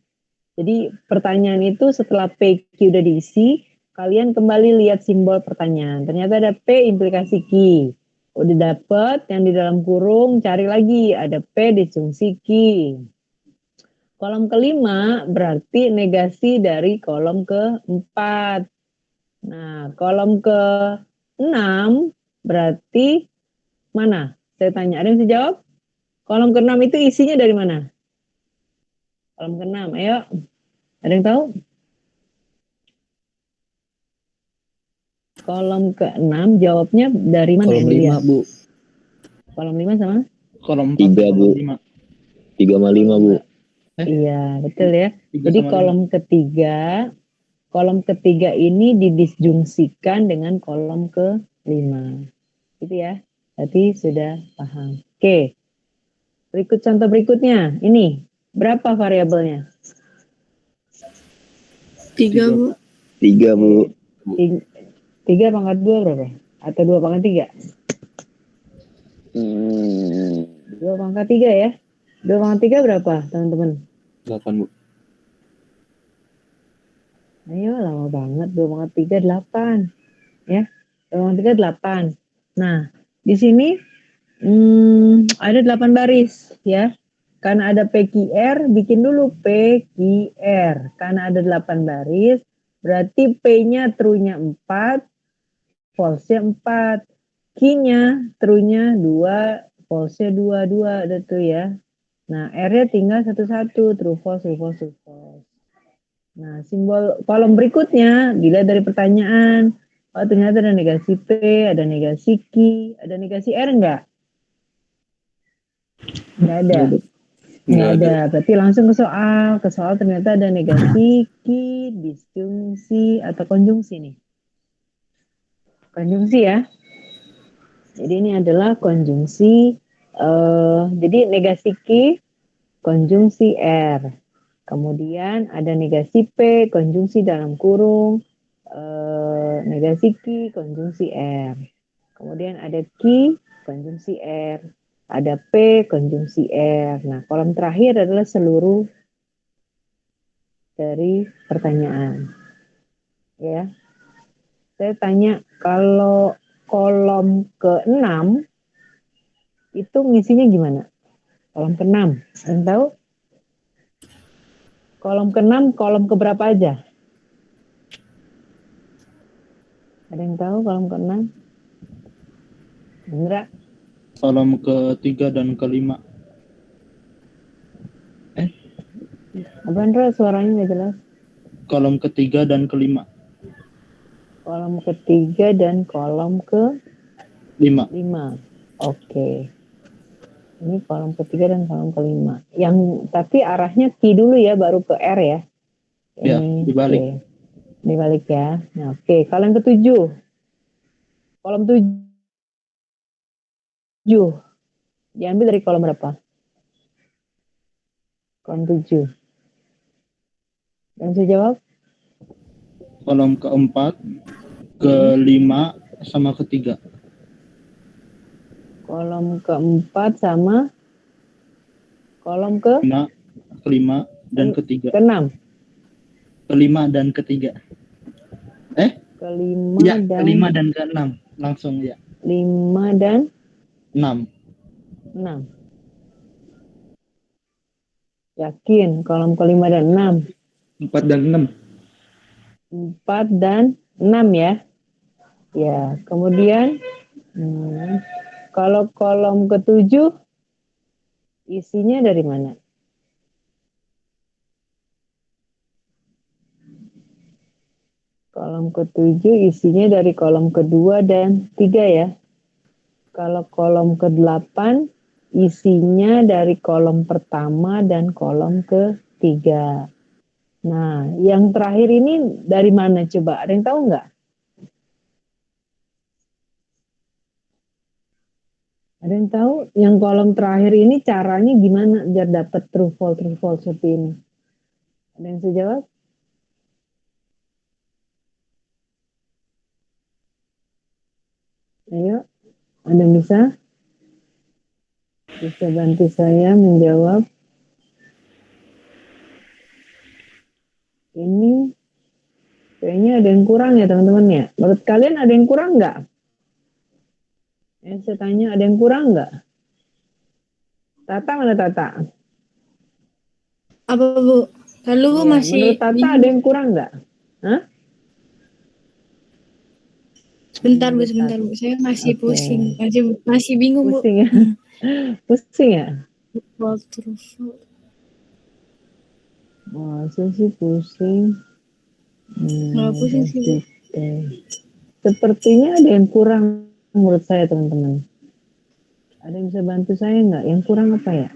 Jadi pertanyaan itu setelah PQ udah diisi, kalian kembali lihat simbol pertanyaan. Ternyata ada P implikasi Q. Udah dapet yang di dalam kurung, cari lagi. Ada P disjungsi Q. Kolom kelima berarti negasi dari kolom keempat. Nah, kolom ke-6 berarti mana? Saya tanya, ada yang bisa jawab? Kolom ke-6 itu isinya dari mana? Kolom ke-6, ayo. Ada yang tahu? Kolom ke-6 jawabnya dari mana? Kolom 5, Bu. Kolom 5 sama? Kolom 3, Bu. 5. 3 sama 5, Bu. Iya, betul ya. 3 Jadi sama kolom ketiga ini didisjungsikan dengan kolom ke-5. Gitu ya. Berarti sudah paham. Oke. Berikut contoh berikutnya. Ini berapa variabelnya? 3, Bu. 3, Bu. 3 pangkat 2 berapa? Atau 2 pangkat 3? 2 pangkat 3 ya. 2 pangkat 3 berapa, teman-teman? 8, Bu. Ayo, lama banget. 2 pangkat 3, 8. Ya, 2 pangkat 3, 8. Nah, di sini ada 8 baris ya. Karena ada PQR, bikin dulu PQR. Karena ada 8 baris, berarti P-nya true-nya 4, false-nya 4. Q-nya true-nya 2, false-nya 2, 2. Ada tuh ya. Nah, R-nya tinggal satu-satu, true, false, true, false, true, false. Nah, simbol kolom berikutnya, dilihat dari pertanyaan. Oh, ternyata ada negasi P, ada negasi Q, ada negasi R enggak? Enggak ada. Enggak ada. Berarti langsung ke soal. Ke soal ternyata ada negasi Q, disjungsi, atau konjungsi nih. Konjungsi ya. Jadi ini adalah konjungsi. Jadi negasi Q, konjungsi R. Kemudian ada negasi P, konjungsi dalam kurung, negasi Q, konjungsi R. Kemudian ada Q, konjungsi R. Ada P, konjungsi R. Nah, kolom terakhir adalah seluruh dari pertanyaan. Ya. Saya tanya, kalau kolom ke-6 itu ngisinya gimana? Kolom ke-6, ada yang tahu? Kolom ke-6, kolom keberapa aja? Ada yang tahu kolom ke-6? Indra? Kolom ke-3 dan ke-5. Apa Indra, suaranya nggak jelas? Kolom ke-3 dan ke-5. Kolom ke-3 dan kolom ke-5. 5. Oke. Ini kolom ke-3 dan kolom ke-5. Yang tapi arahnya Q dulu ya, baru ke R ya. Ya, dibalik. Oke. Dibalik ya. Nah, oke. Kalau yang ke-7. Kolom 7. Diambil dari kolom berapa? Kolom 7. Yang bisa jawab? Kolom ke-4, ke-5, sama ke-3. Kolom ke-4 sama Kolom ke kelima dan ketiga. keenam. Kelima dan ketiga. Kelima Ya, dan kelima dan keenam. Langsung ya. 5 dan 6. 6. Yakin kolom kelima dan 6. 4 dan 6. 4 dan 6 ya. Ya, kemudian kalau kolom ke-7 isinya dari mana? Kolom ke-7 isinya dari kolom kedua dan 3 ya. Kalau kolom ke-8 isinya dari kolom pertama dan kolom ke-3. Nah, yang terakhir ini dari mana coba? Ada yang tahu nggak? Ada yang tahu yang kolom terakhir ini caranya gimana biar dapat true false seperti ini? Ada yang bisa jawab? Ayo, ada yang bisa? Bisa bantu saya menjawab? Ini kayaknya ada yang kurang ya teman-teman ya. Menurut kalian ada yang kurang nggak? Saya tanya ada yang kurang nggak? Tata mana Tata? Apa Bu? Lalu Bu Ya, masih menurut Tata ada yang kurang nggak? Hah? sebentar Bu. Saya masih Oke. pusing. Masih bingung Bu. Pusing ya? Pusing ya? Masa sih pusing? Nggak pusing sih Bu. Sepertinya ada yang kurang menurut saya teman-teman. Ada yang bisa bantu saya nggak? Yang kurang apa ya?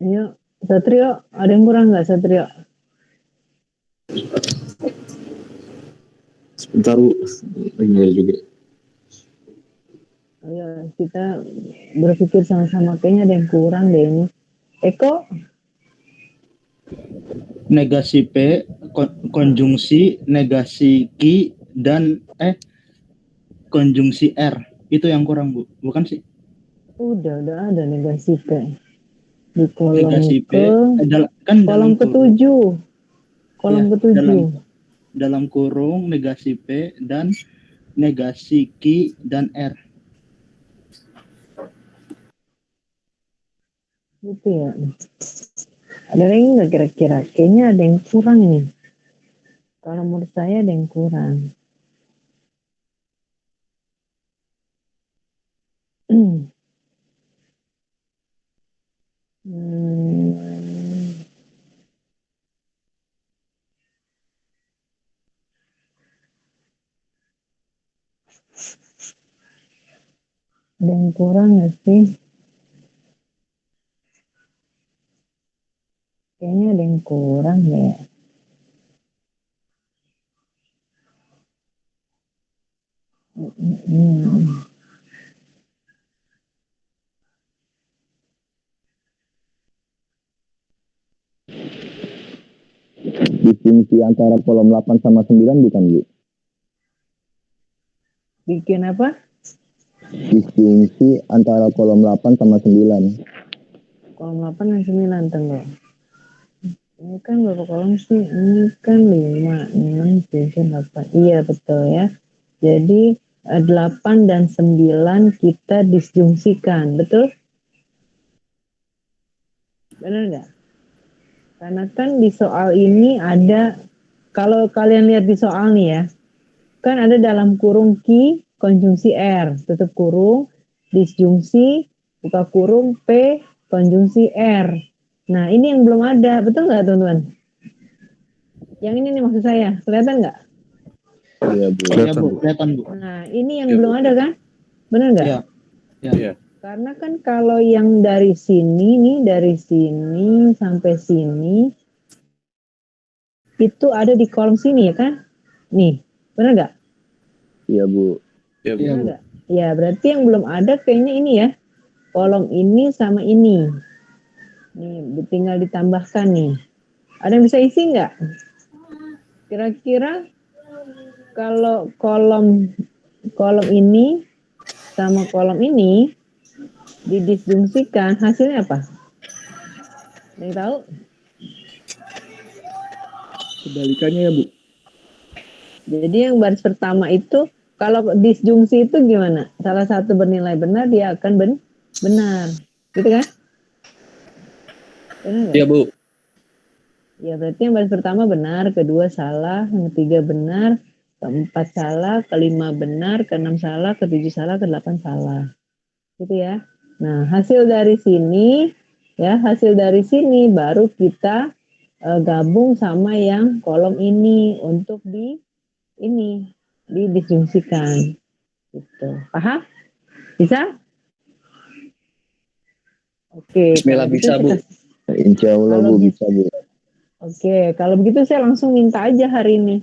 Ayo, Satrio, ada yang kurang nggak Satrio? Sebentar Bu. Enggak juga. Ayo, kita berpikir sama-sama. Kayaknya ada yang kurang deh ini. Eko? Negasi P, konjungsi, negasi Q, dan konjungsi R. Itu yang kurang, Bu. Bukan sih? Udah ada negasi P. Di kolom Negasi P, kolom ke-7. Kolom ya, ke-7. Dalam kurung negasi P dan negasi Q dan R. Gitu ya. Ada lagi nggak kira-kira? Kayaknya ada yang kurang ini. Kalau menurut saya ada yang kurang. Ada yang kurang nggak sih? Kayaknya ada yang kurang ya. Disfungsi antara kolom 8 sama 9 bukan Bu? Bikin apa? Disfungsi antara kolom 8 sama 9. Kolom 8 dan 9 tunggu. Ini kan berapa kolom sih? Ini kan 5, 6, 7, 8. Iya betul ya. Jadi 8 dan 9 kita disjungsikan, betul? Benar nggak? Karena kan di soal ini ada, kalau kalian lihat di soal nih ya, kan ada dalam kurung Q, konjungsi R, tutup kurung, disjungsi, buka kurung P, konjungsi R. Nah ini yang belum ada, betul nggak teman-teman? Yang ini nih maksud saya, kelihatan nggak? Iya Bu. Kelihatan Bu. Nah ini yang belum ada kan? Benar nggak? Iya. Karena kan kalau yang dari sini nih, dari sini sampai sini, itu ada di kolom sini ya kan? Nih, benar nggak? Iya Bu. Benar nggak? Ya berarti yang belum ada kayaknya ini ya, kolom ini sama ini. Nih, tinggal ditambahkan nih. Ada yang bisa isi nggak? Kira-kira kalau kolom ini sama kolom ini didisjungsikan, hasilnya apa? Ada yang tahu? Kebalikannya ya, Bu. Jadi yang baris pertama itu, kalau disjungsi itu gimana? Salah satu bernilai benar, dia akan benar. Gitu kan? Benar nggak? Iya, Bu. Ya, berarti yang baris pertama benar, kedua salah, yang ketiga benar, keempat salah, kelima benar, keenam salah, ketujuh salah, kedelapan salah. Gitu ya. Nah, hasil dari sini baru kita gabung sama yang kolom ini untuk didisjungsikan. Gitu. Paham? Bisa? Oke. Bismillah, kalau gitu bisa, Bu. Insya Allah Kalau Bu gitu- bisa Bu. Oke, kalau begitu saya langsung minta aja hari ini.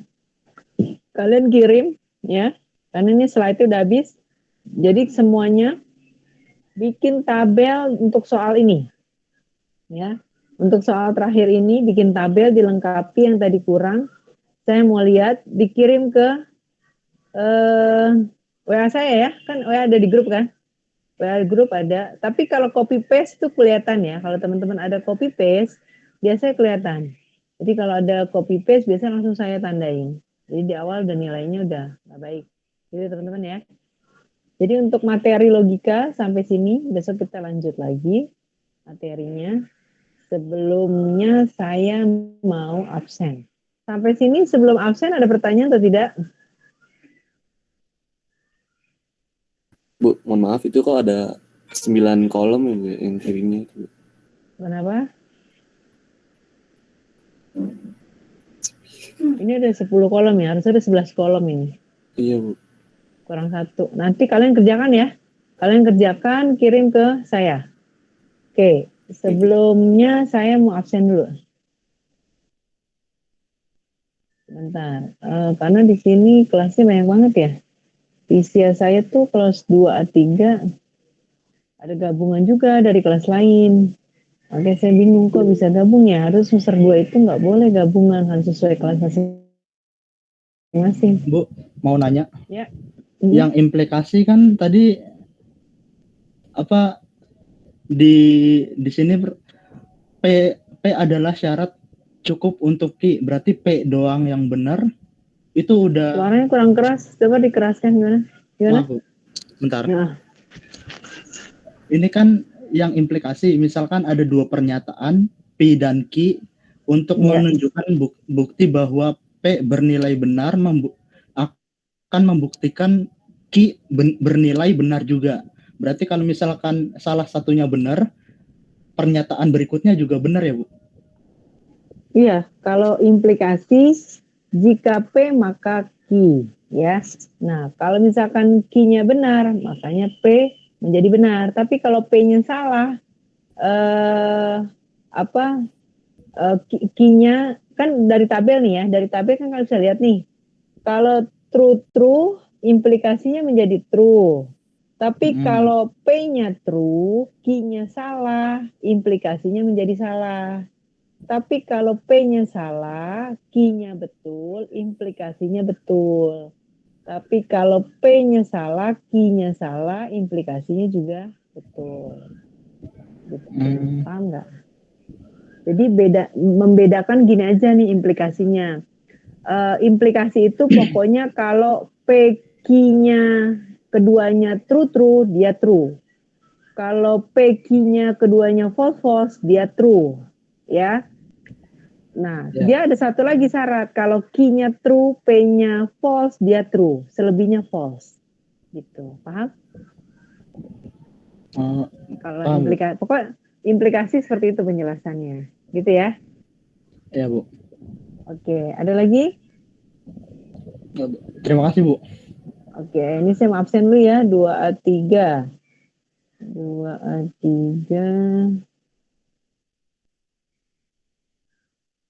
Kalian kirim ya, karena ini slide-nya udah habis. Jadi semuanya bikin tabel untuk soal ini. Ya. Untuk soal terakhir ini bikin tabel dilengkapi yang tadi kurang. Saya mau lihat dikirim ke WA saya ya. Kan WA ada di grup kan? WA grup ada. Tapi kalau copy paste itu kelihatan ya. Kalau teman-teman ada copy paste, biasanya kelihatan. Jadi kalau ada copy paste biasanya langsung saya tandain. Jadi di awal udah nilainya udah nggak baik. Jadi teman-teman ya. Jadi untuk materi logika sampai sini, besok kita lanjut lagi materinya. Sebelumnya saya mau absen. Sampai sini sebelum absen ada pertanyaan atau tidak? Bu, mohon maaf itu kok ada 9 kolom ya Bu, yang kirimnya itu. Kenapa? Ini ada 10 kolom ya, harusnya ada 11 kolom ini. Iya, Bu. Kurang 1. Nanti kalian kerjakan ya. Kalian kerjakan, kirim ke saya. Oke, sebelumnya saya mau absen dulu. Bentar, karena di sini kelasnya banyak banget ya. Visia saya tuh kelas 2 A3, ada gabungan juga dari kelas lain. Oke, saya bingung kok bisa gabung ya. Harus semester 2 itu nggak boleh gabungan, harus sesuai kelas masing-masing. Bu, mau nanya. Ya. Yang implikasi kan tadi apa di sini P adalah syarat cukup untuk Ki. Berarti P doang yang benar. Itu udah. Suaranya kurang keras. Coba dikeraskan gimana? Maaf, Bu. Bentar. Nah. Ini kan yang implikasi, misalkan ada dua pernyataan P dan Q untuk menunjukkan bukti bahwa P bernilai benar akan membuktikan Q bernilai benar juga. Berarti kalau misalkan salah satunya benar, pernyataan berikutnya juga benar ya, Bu? Iya, kalau implikasi jika P maka Q ya. Nah, kalau misalkan Q-nya benar, makanya P menjadi benar. Tapi kalau P-nya salah, Q-nya kan dari tabel nih ya, dari tabel kan kalian bisa lihat nih. Kalau true, implikasinya menjadi true. Tapi kalau P-nya true, Q-nya salah, implikasinya menjadi salah. Tapi kalau P-nya salah, Q-nya betul, implikasinya betul. Tapi kalau P-nya salah, Q-nya salah, implikasinya juga betul. Betul. Paham nggak? Jadi membedakan gini aja nih implikasinya. Implikasi itu pokoknya kalau P, Q-nya keduanya true, dia true. Kalau P, Q-nya keduanya false, dia true. Ya. Nah, dia ada satu lagi syarat. Kalau Q-nya true, P-nya false, dia true. Selebihnya false. Gitu. Paham? Kalau pokoknya implikasi seperti itu penjelasannya. Gitu ya? Iya, Bu. Oke, ada lagi? Terima kasih, Bu. Oke, ini saya mau absen dulu ya. 2A3. 2A3.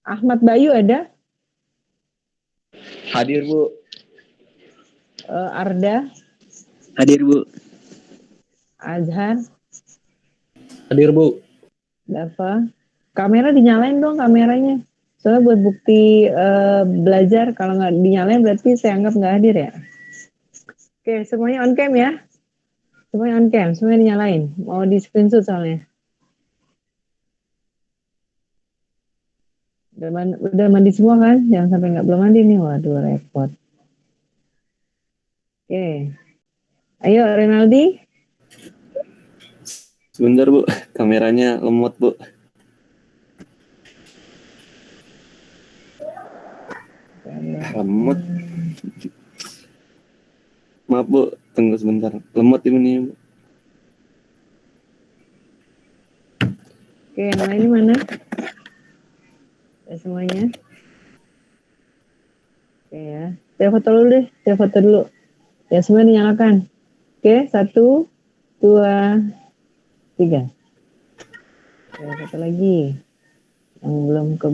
Ahmad Bayu ada? Hadir, Bu. Arda? Hadir, Bu. Azhar? Hadir, Bu. Dava. Kamera dinyalain dong kameranya. Soalnya buat bukti belajar, kalau nggak dinyalain berarti saya anggap nggak hadir ya. Oke, semuanya on cam ya. Semuanya on cam, semuanya dinyalain. Mau di screenshot soalnya. Udah mandi semua kan? Jangan sampai nggak belum mandi nih. Waduh, repot. Oke. Ayo, Renaldi. Sebentar Bu, kameranya lemot Bu. Lemot. Maaf Bu, tunggu sebentar. Lemot ini Bu. Oke, yang lain mana? Ya, semuanya. Oke ya. Saya foto dulu deh. Saya foto dulu. Ya, semua dinyalakan. Oke, 1, 2, 3. Oke, foto lagi. Yang belum ke...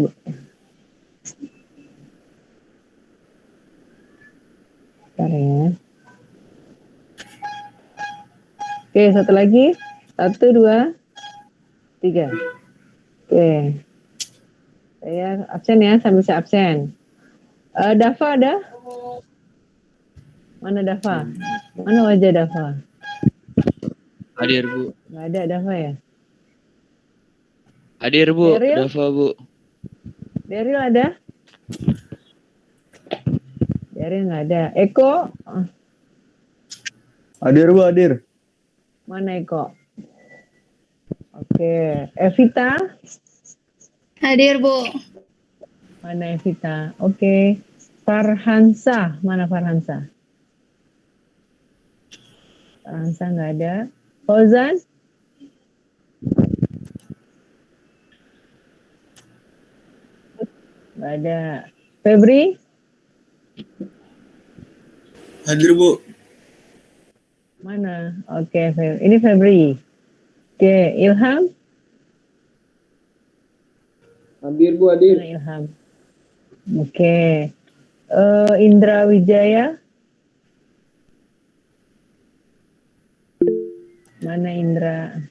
Bentar ya. Oke, satu lagi. 1, 2, 3. Oke. Saya absen ya, sambil saya absen. Dava ada? Mana Dava? Mana wajah Dava? Hadir Bu. Nggak ada Dava ya? Hadir Bu, Daryl? Dava Bu. Daryl ada? Daryl nggak ada. Eko? Hadir Bu, hadir. Mana Eko? Oke. Evita? Hadir, Bu. Mana Evita? Oke. Farhansa, mana Farhansa? Farhansa nggak ada. Fauzan? Nggak ada. Febri? Hadir Bu. Mana? Oke, ini Febri. Oke, Ilham? Hadir Bu, hadir. Mana Ilham? Oke. Indra Wijaya? Mana Indra?